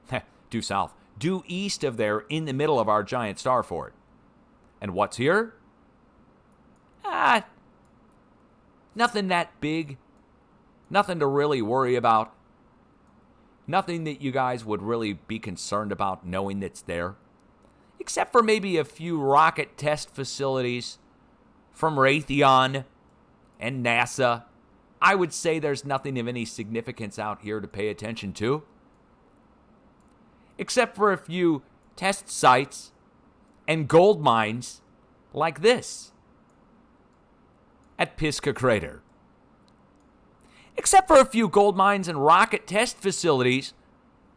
Speaker 1: due east of there, in the middle of our giant star fort. And what's here? Nothing that big. Nothing to really worry about. Nothing that you guys would really be concerned about knowing that's there. Except for maybe a few rocket test facilities from Raytheon and NASA. I would say there's nothing of any significance out here to pay attention to. Except for a few test sites and gold mines like this at Pisgah Crater. Except for a few gold mines and rocket test facilities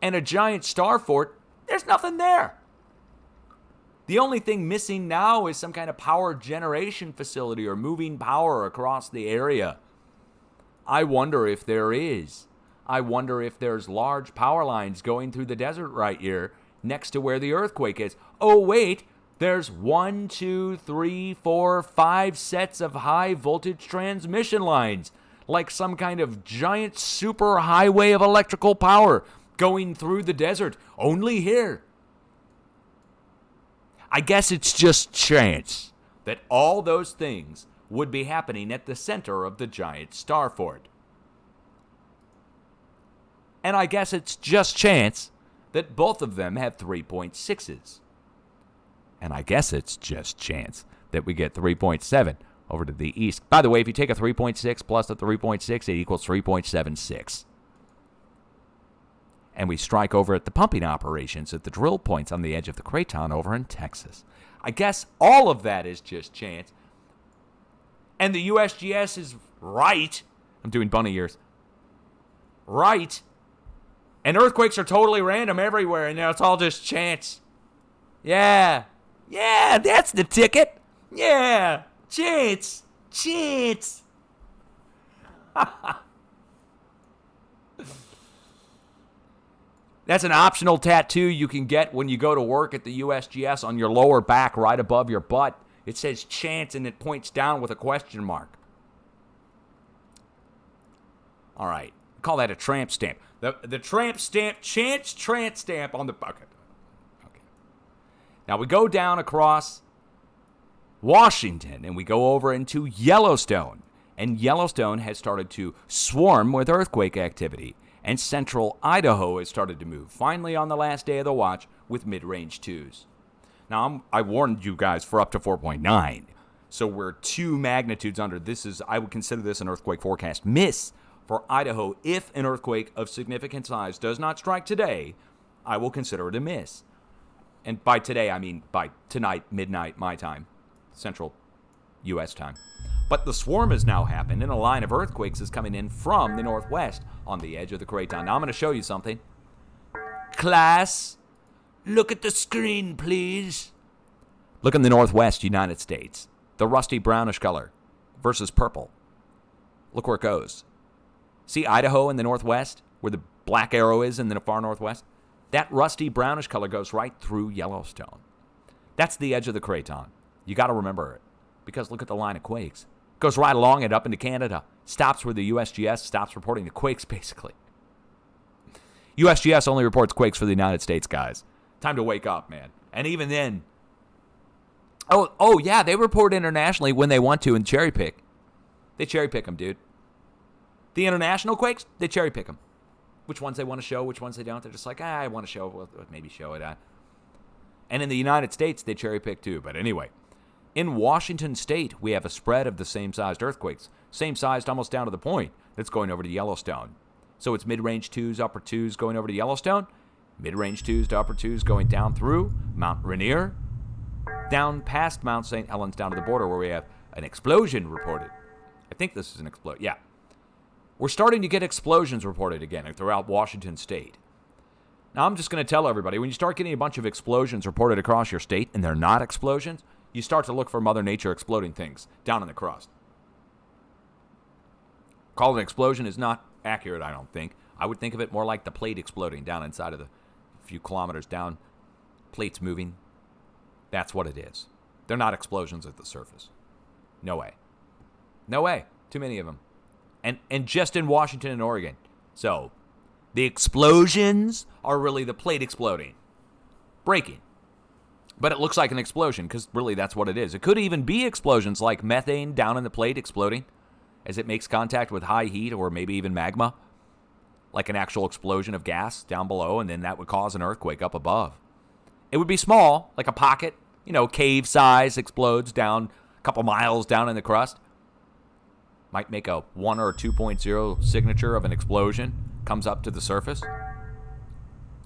Speaker 1: and a giant star fort, there's nothing there. The only thing missing now is some kind of power generation facility or moving power across the area. I wonder if there is. I wonder if there's large power lines going through the desert right here next to where the earthquake is. Oh, wait, there's 1, 2, 3, 4, 5 sets of high voltage transmission lines, like some kind of giant super highway of electrical power going through the desert, only here. I guess it's just chance that all those things would be happening at the center of the giant star fort. And I guess it's just chance that both of them have 3.6s. And I guess it's just chance that we get 3.7 over to the east. By the way, if you take a 3.6 plus a 3.6, it equals 3.76. And we strike over at the pumping operations at the drill points on the edge of the craton over in Texas. I guess all of that is just chance. And the USGS is right. I'm doing bunny ears. Right. And earthquakes are totally random everywhere, and it's all just chance. Yeah. Yeah, that's the ticket. Yeah. Chance. Chance. That's an optional tattoo you can get when you go to work at the USGS on your lower back right above your butt. It says chance and it points down with a question mark. All right. Call that a tramp stamp. The tramp stamp, chance tramp stamp on the bucket. Okay. Now we go down across Washington and we go over into Yellowstone. And Yellowstone has started to swarm with earthquake activity. And central Idaho has started to move, finally on the last day of the watch, with mid-range 2s. Now, I warned you guys for up to 4.9, so we're 2 magnitudes under. I would consider this an earthquake forecast miss for Idaho. If an earthquake of significant size does not strike today, I will consider it a miss. And by today, I mean by tonight, midnight, my time, central U.S. time. But the swarm has now happened, and a line of earthquakes is coming in from the northwest on the edge of the craton. Now I'm going to show you something. Class, look at the screen, please. Look in the northwest United States. The rusty brownish color versus purple. Look where it goes. See Idaho in the northwest, where the black arrow is in the far northwest? That rusty brownish color goes right through Yellowstone. That's the edge of the craton. You got to remember it, because look at the line of quakes. Goes right along it up into Canada. Stops where the USGS stops reporting the quakes, basically. USGS only reports quakes for the United States, guys. Time to wake up, man. And even then... Oh, yeah, they report internationally when they want to and cherry pick. They cherry pick them, dude. The international quakes, they cherry pick them. Which ones they want to show, which ones they don't. They're just like, I want to show, well, maybe show it. And in the United States, they cherry pick too. But anyway... In Washington State, we have a spread of the same-sized earthquakes, same-sized almost down to the point that's going over to Yellowstone. So it's mid-range 2s, upper 2s going over to Yellowstone, mid-range 2s to upper 2s going down through Mount Rainier, down past Mount St. Helens, down to the border where we have an explosion reported. I think this is an explosion. Yeah. We're starting to get explosions reported again throughout Washington State. Now, I'm just going to tell everybody, when you start getting a bunch of explosions reported across your state and they're not explosions, you start to look for Mother Nature exploding things down in the crust. Call it an explosion is not accurate, I don't think. I would think of it more like the plate exploding down inside of the few kilometers down. Plates moving. That's what it is. They're not explosions at the surface. No way. No way. Too many of them. And just in Washington and Oregon. So, the explosions are really the plate exploding. Breaking. But it looks like an explosion because really that's what it is. It could even be explosions like methane down in the plate exploding as it makes contact with high heat or maybe even magma. Like an actual explosion of gas down below, and then that would cause an earthquake up above. It would be small, like a pocket, cave size, explodes down a couple miles down in the crust. Might make a 1 or 2.0 signature of an explosion, comes up to the surface.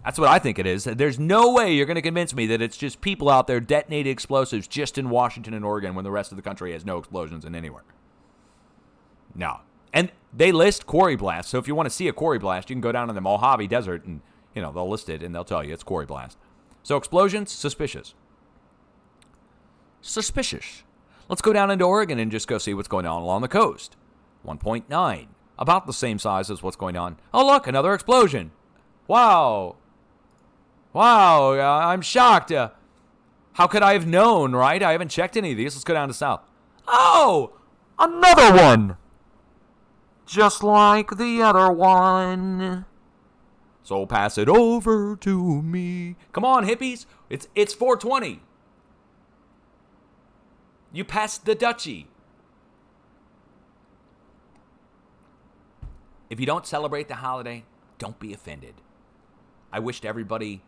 Speaker 1: That's what I think it is. There's no way you're going to convince me that it's just people out there detonating explosives just in Washington and Oregon when the rest of the country has no explosions in anywhere. No. And they list quarry blast. So if you want to see a quarry blast, you can go down in the Mojave Desert and, they'll list it and they'll tell you it's quarry blast. So explosions, suspicious. Suspicious. Let's go down into Oregon and just go see what's going on along the coast. 1.9. About the same size as what's going on. Oh, look, another explosion. Wow. Wow, I'm shocked. How could I have known, right? I haven't checked any of these. Let's go down to south. Oh, another one. Just like the other one. So pass it over to me. Come on, hippies. It's 420. You passed the Dutchie. If you don't celebrate the holiday, don't be offended. I wished everybody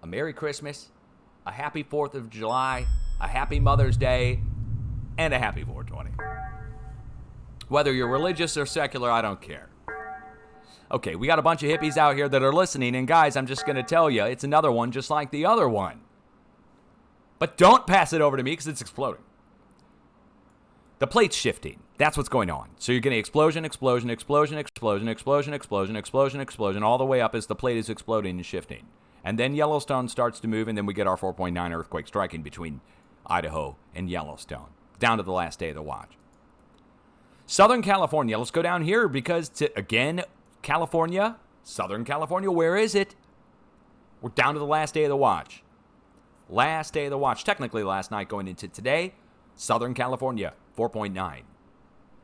Speaker 1: a Merry Christmas, a Happy 4th of July, a Happy Mother's Day, and a Happy 420. Whether you're religious or secular, I don't care. Okay, we got a bunch of hippies out here that are listening, and guys, I'm just going to tell you, it's another one just like the other one. But don't pass it over to me because it's exploding. The plate's shifting. That's what's going on. So you're getting explosion, explosion, explosion, explosion, explosion, explosion, explosion, explosion, all the way up as the plate is exploding and shifting. And then Yellowstone starts to move, and then we get our 4.9 earthquake striking between Idaho and Yellowstone, down to the last day of the watch. Southern California, let's go down here because, again, California, Southern California, where is it? We're down to the last day of the watch. Last day of the watch. Technically last night going into today, Southern California, 4.9.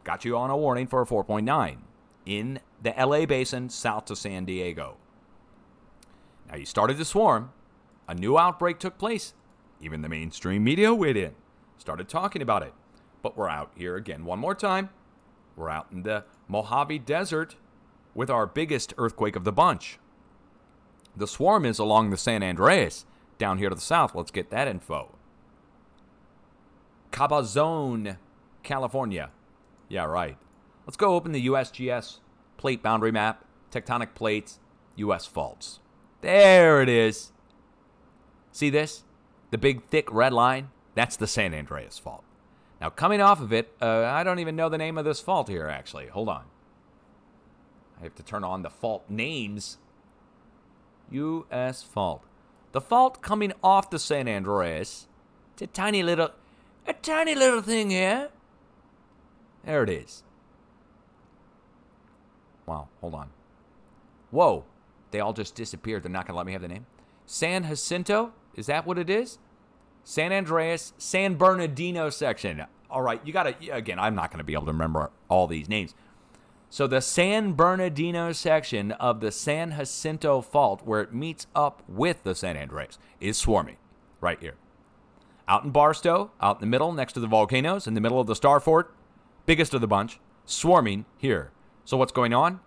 Speaker 1: Got you on a warning for a 4.9 in the LA basin south to San Diego. Now you started to swarm. A new outbreak took place. Even the mainstream media weighed in, started talking about it. But we're out here again one more time. We're out in the Mojave Desert with our biggest earthquake of the bunch. The swarm is along the San Andreas, down here to the south. Let's get that info. Cabazon, California. Yeah, right. Let's go open the USGS plate boundary map, tectonic plates, U.S. faults. There it is. See this? The big, thick red line? That's the San Andreas fault. Now, coming off of it, I don't even know the name of this fault here, actually. Hold on. I have to turn on the fault names. U.S. fault. The fault coming off the San Andreas. It's a tiny little thing here. There it is. Wow, hold on. Whoa, they all just disappeared. They're not going to let me have the name. San Jacinto? Is that what it is? San Andreas, San Bernardino section. All right, you got to, again, I'm not going to be able to remember all these names. So the San Bernardino section of the San Jacinto fault, where it meets up with the San Andreas, is swarming right here. Out in Barstow, out in the middle, next to the volcanoes, in the middle of the Star Fort, biggest of the bunch, swarming here. So what's going on?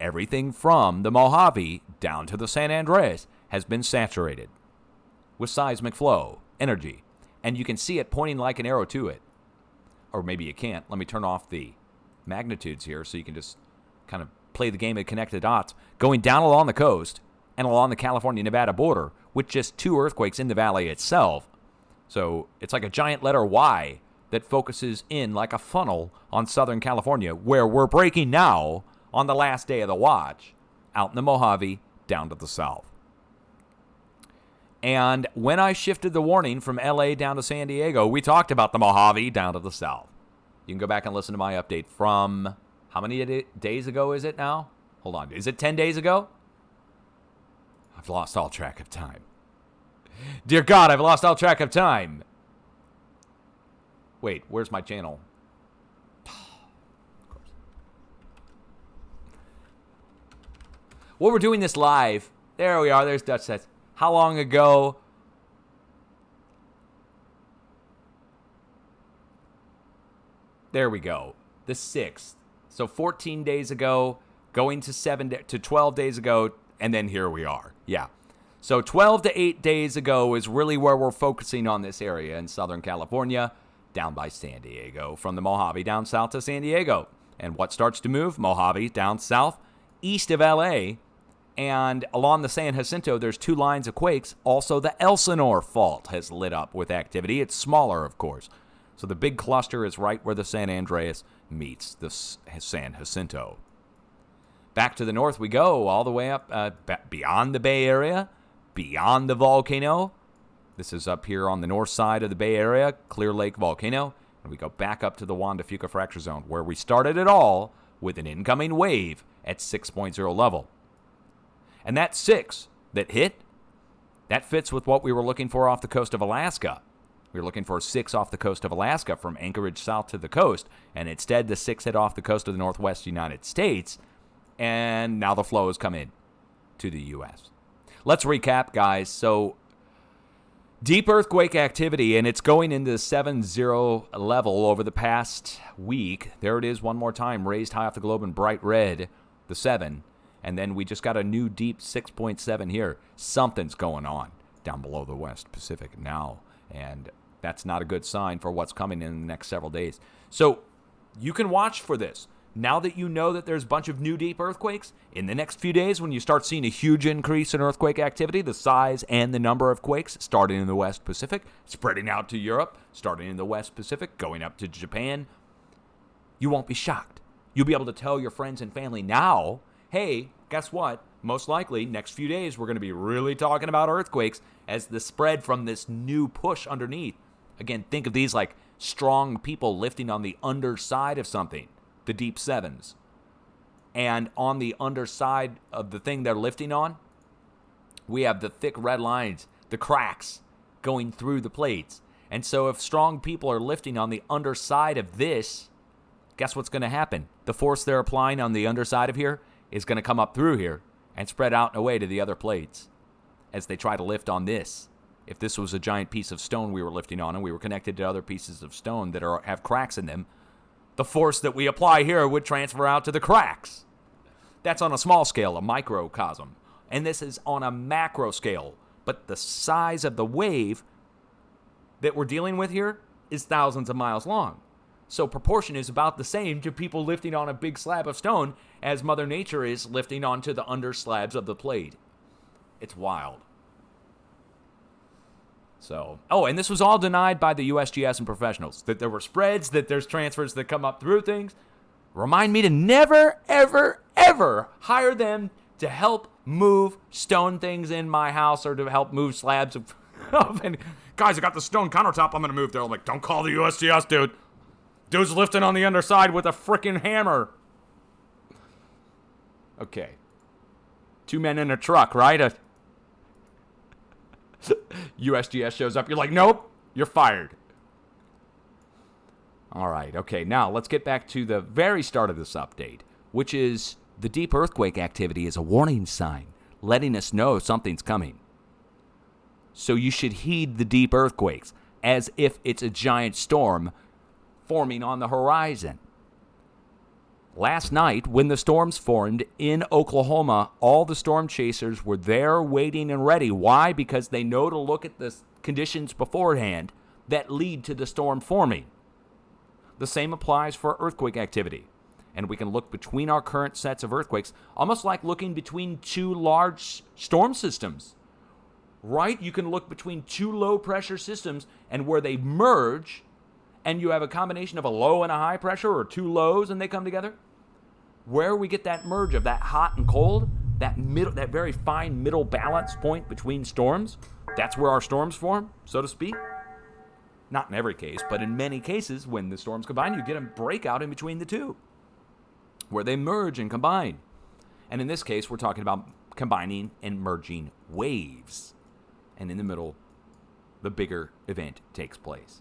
Speaker 1: Everything from the Mojave down to the San Andreas has been saturated with seismic flow, energy. and you can see it pointing like an arrow to it. Or maybe you can't. Let me turn off the magnitudes here so you can just kind of play the game and connect the dots. Going down along the coast and along the California-Nevada border with just 2 earthquakes in the valley itself. So it's like a giant letter Y that focuses in like a funnel on Southern California, where we're breaking now on the last day of the watch, out in the Mojave, down to the south. And when I shifted the warning from LA down to San Diego, we talked about the Mojave down to the south. You can go back and listen to my update from, how many days ago is it now? Hold on, is it 10 days ago? I've lost all track of time. Dear God, I've lost all track of time. Wait, where's my channel? Of course. Well, we're doing this live. There we are. There's Dutch Sets. How long ago? There we go. The 6th. So 14 days ago, going to 12 days ago, and then here we are. Yeah. So 12 to 8 days ago is really where we're focusing on this area in Southern California, down by San Diego, from the Mojave down south to San Diego. And what starts to move? Mojave down south, east of LA, and along the San Jacinto, there's 2 lines of quakes. Also, the Elsinore Fault has lit up with activity. It's smaller, of course. So the big cluster is right where the San Andreas meets the San Jacinto. Back to the north we go, all the way up beyond the Bay Area, beyond the volcano. This is up here on the north side of the Bay Area, Clear Lake Volcano. And we go back up to the Juan de Fuca fracture zone, where we started it all with an incoming wave at 6.0 level. And that 6 that hit, that fits with what we were looking for off the coast of Alaska. We were looking for a 6 off the coast of Alaska from Anchorage south to the coast, and instead the 6 hit off the coast of the northwest United States, and now the flow has come in to the U.S. Let's recap, guys. So, deep earthquake activity, and it's going into the 7.0 level over the past week. There it is one more time, raised high off the globe in bright red, the 7. And then we just got a new deep 6.7 here. Something's going on down below the West Pacific now. And that's not a good sign for what's coming in the next several days. So you can watch for this. Now that you know that there's a bunch of new deep earthquakes, in the next few days when you start seeing a huge increase in earthquake activity, the size and the number of quakes starting in the West Pacific, spreading out to Europe, starting in the West Pacific, going up to Japan, you won't be shocked. You'll be able to tell your friends and family now, hey, guess what? Most likely, next few days, we're going to be really talking about earthquakes as the spread from this new push underneath. Again, think of these like strong people lifting on the underside of something, the deep 7s. And on the underside of the thing they're lifting on, we have the thick red lines, the cracks going through the plates. And so if strong people are lifting on the underside of this, guess what's going to happen? The force they're applying on the underside of here is going to come up through here and spread out and away to the other plates as they try to lift on this. If this was a giant piece of stone we were lifting on and we were connected to other pieces of stone that have cracks in them, the force that we apply here would transfer out to the cracks. That's on a small scale, a microcosm. And this is on a macro scale. But the size of the wave that we're dealing with here is thousands of miles long. So proportion is about the same to people lifting on a big slab of stone as Mother Nature is lifting onto the under slabs of the plate. It's wild. So, and this was all denied by the USGS and professionals, that there were spreads, that there's transfers that come up through things. Remind me to never, ever, ever hire them to help move stone things in my house or to help move slabs of and guys, I got the stone countertop I'm going to move there. I'm like, don't call the USGS, dude. Dude's lifting on the underside with a freaking hammer. Okay. 2 men in a truck, right? USGS shows up. You're like, nope, you're fired. All right, okay. Now, let's get back to the very start of this update, which is the deep earthquake activity is a warning sign, letting us know something's coming. So you should heed the deep earthquakes as if it's a giant storm forming on the horizon. Last night, when the storms formed in Oklahoma, all the storm chasers were there waiting and ready. Why? Because they know to look at the conditions beforehand. that lead to the storm forming. The same applies for earthquake activity. And we can look between our current sets of earthquakes, almost like looking between two large storm systems. Right? You can look between two low-pressure systems, and where they merge, and you have a combination of a low and a high pressure, or two lows, and they come together. Where we get that merge of that hot and cold, that very fine middle balance point between storms, that's where our storms form, so to speak. Not in every case, but in many cases, when the storms combine, you get a breakout in between the two, where they merge and combine. And in this case, we're talking about combining and merging waves. And in the middle, the bigger event takes place.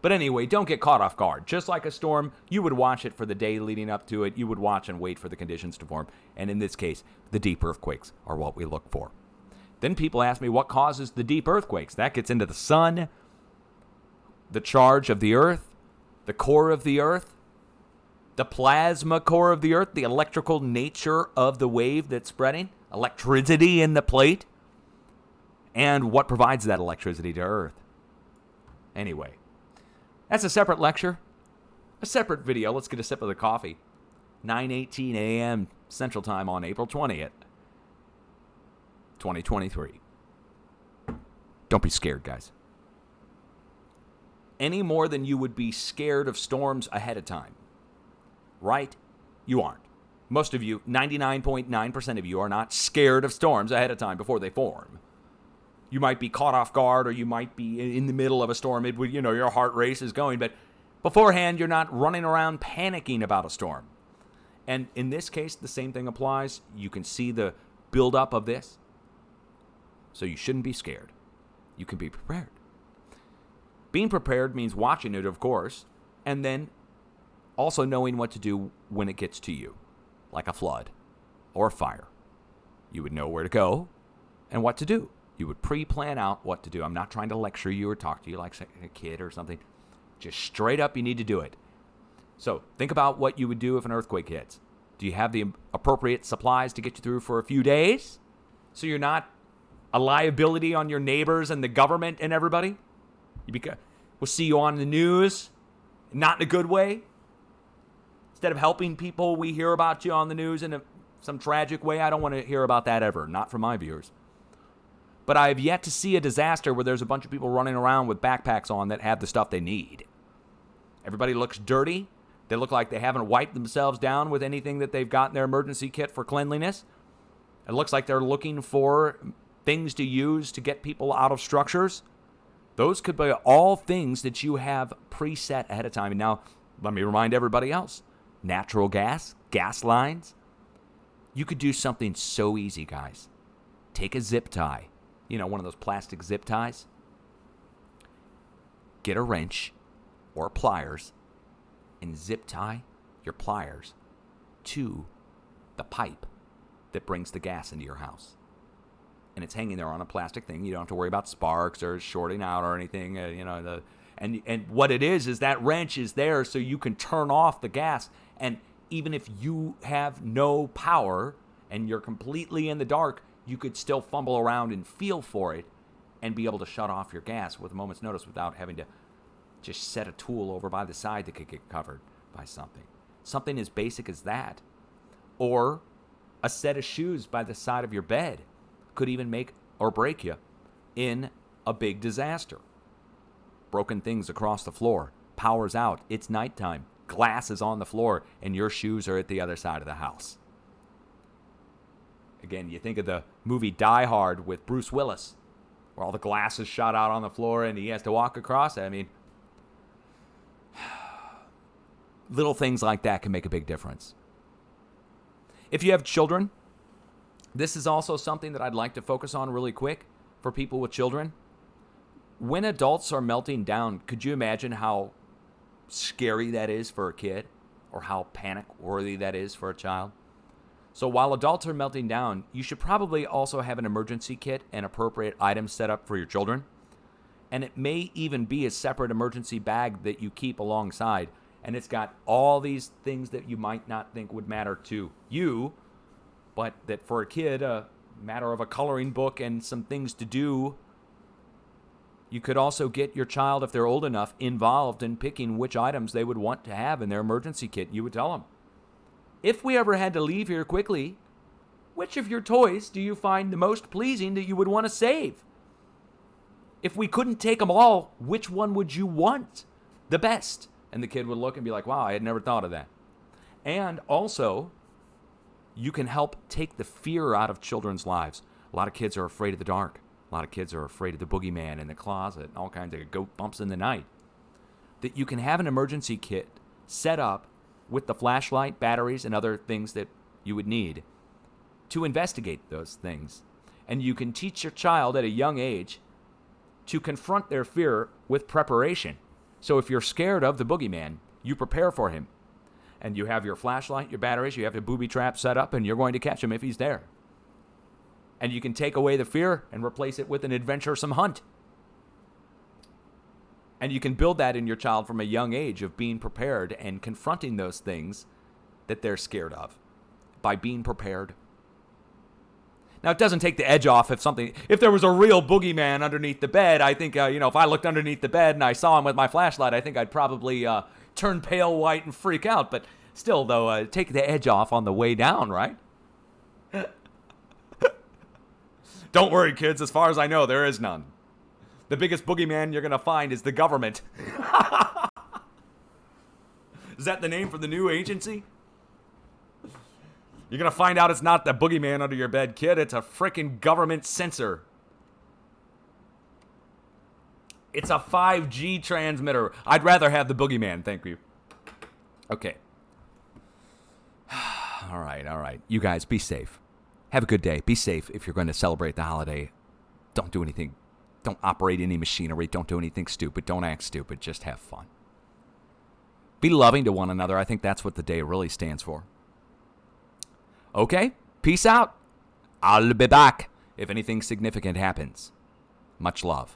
Speaker 1: But anyway, don't get caught off guard. Just like a storm, you would watch it for the day leading up to it. You would watch and wait for the conditions to form. And in this case, the deep earthquakes are what we look for. Then people ask me, what causes the deep earthquakes? That gets into the sun, the charge of the earth, the core of the earth, the plasma core of the earth, the electrical nature of the wave that's spreading, electricity in the plate, and what provides that electricity to earth. Anyway, that's a separate lecture, a separate video. Let's get a sip of the coffee. 9:18 a.m. Central Time on April 20th, 2023. Don't be scared, guys. Any more than you would be scared of storms ahead of time. Right? You aren't. Most of you, 99.9% of you, are not scared of storms ahead of time before they form. You might be caught off guard, or you might be in the middle of a storm. Your heart race is going, but beforehand, you're not running around panicking about a storm. And in this case, the same thing applies. You can see the buildup of this. So you shouldn't be scared. You can be prepared. Being prepared means watching it, of course, and then also knowing what to do when it gets to you, like a flood or a fire. You would know where to go and what to do. You would pre-plan out what to do. I'm not trying to lecture you or talk to you like a kid or something. Just straight up, you need to do it. So think about what you would do if an earthquake hits. Do you have the appropriate supplies to get you through for a few days? So you're not a liability on your neighbors and the government and everybody? We'll see you on the news, not in a good way. Instead of helping people, we hear about you on the news in some tragic way. I don't want to hear about that ever, not from my viewers. But I have yet to see a disaster where there's a bunch of people running around with backpacks on that have the stuff they need. Everybody looks dirty. They look like they haven't wiped themselves down with anything that they've got in their emergency kit for cleanliness. It looks like they're looking for things to use to get people out of structures. Those could be all things that you have preset ahead of time. And now, let me remind everybody else. Natural gas, gas lines. You could do something so easy, guys. Take a zip tie. One of those plastic zip ties. Get a wrench or pliers and zip tie your pliers to the pipe that brings the gas into your house. And it's hanging there on a plastic thing. You don't have to worry about sparks or shorting out or anything. And what it is that wrench is there so you can turn off the gas. And even if you have no power and you're completely in the dark, you could still fumble around and feel for it and be able to shut off your gas with a moment's notice without having to just set a tool over by the side that could get covered by something. Something as basic as that. Or a set of shoes by the side of your bed could even make or break you in a big disaster. Broken things across the floor. Power's out. It's nighttime. Glass is on the floor, and your shoes are at the other side of the house. Again, you think of the movie Die Hard with Bruce Willis, where all the glass is shot out on the floor and he has to walk across it. I mean, little things like that can make a big difference. If you have children, this is also something that I'd like to focus on really quick for people with children. When adults are melting down, could you imagine how scary that is for a kid, or how panic-worthy that is for a child? So while adults are melting down, you should probably also have an emergency kit and appropriate items set up for your children. And it may even be a separate emergency bag that you keep alongside. And it's got all these things that you might not think would matter to you, but that for a kid, a matter of a coloring book and some things to do You could also get your child, if they're old enough, involved in picking which items they would want to have in their emergency kit. You would tell them, if we ever had to leave here quickly, which of your toys do you find the most pleasing that you would want to save? If we couldn't take them all, which one would you want the best? And the kid would look and be like, wow, I had never thought of that. And also, you can help take the fear out of children's lives. A lot of kids are afraid of the dark. A lot of kids are afraid of the boogeyman in the closet and all kinds of goat bumps in the night. That you can have an emergency kit set up with the flashlight, batteries, and other things that you would need to investigate those things. And you can teach your child at a young age to confront their fear with preparation. So if you're scared of the boogeyman, you prepare for him. And you have your flashlight, your batteries, you have the booby trap set up, and you're going to catch him if he's there. And you can take away the fear and replace it with an adventuresome hunt. And you can build that in your child from a young age of being prepared and confronting those things that they're scared of by being prepared. Now, it doesn't take the edge off if there was a real boogeyman underneath the bed. I think, if I looked underneath the bed and I saw him with my flashlight, I think I'd probably turn pale white and freak out. But still, though, take the edge off on the way down, right? Don't worry, kids. As far as I know, there is none. The biggest boogeyman you're going to find is the government. Is that the name for the new agency? You're going to find out it's not the boogeyman under your bed, kid. It's a freaking government censor. It's a 5G transmitter. I'd rather have the boogeyman, thank you. Okay. All right. You guys, be safe. Have a good day. Be safe if you're going to celebrate the holiday. Don't do anything. Don't operate any machinery. Don't do anything stupid. Don't act stupid. Just have fun. Be loving to one another. I think that's what the day really stands for. Okay, peace out. I'll be back if anything significant happens. Much love.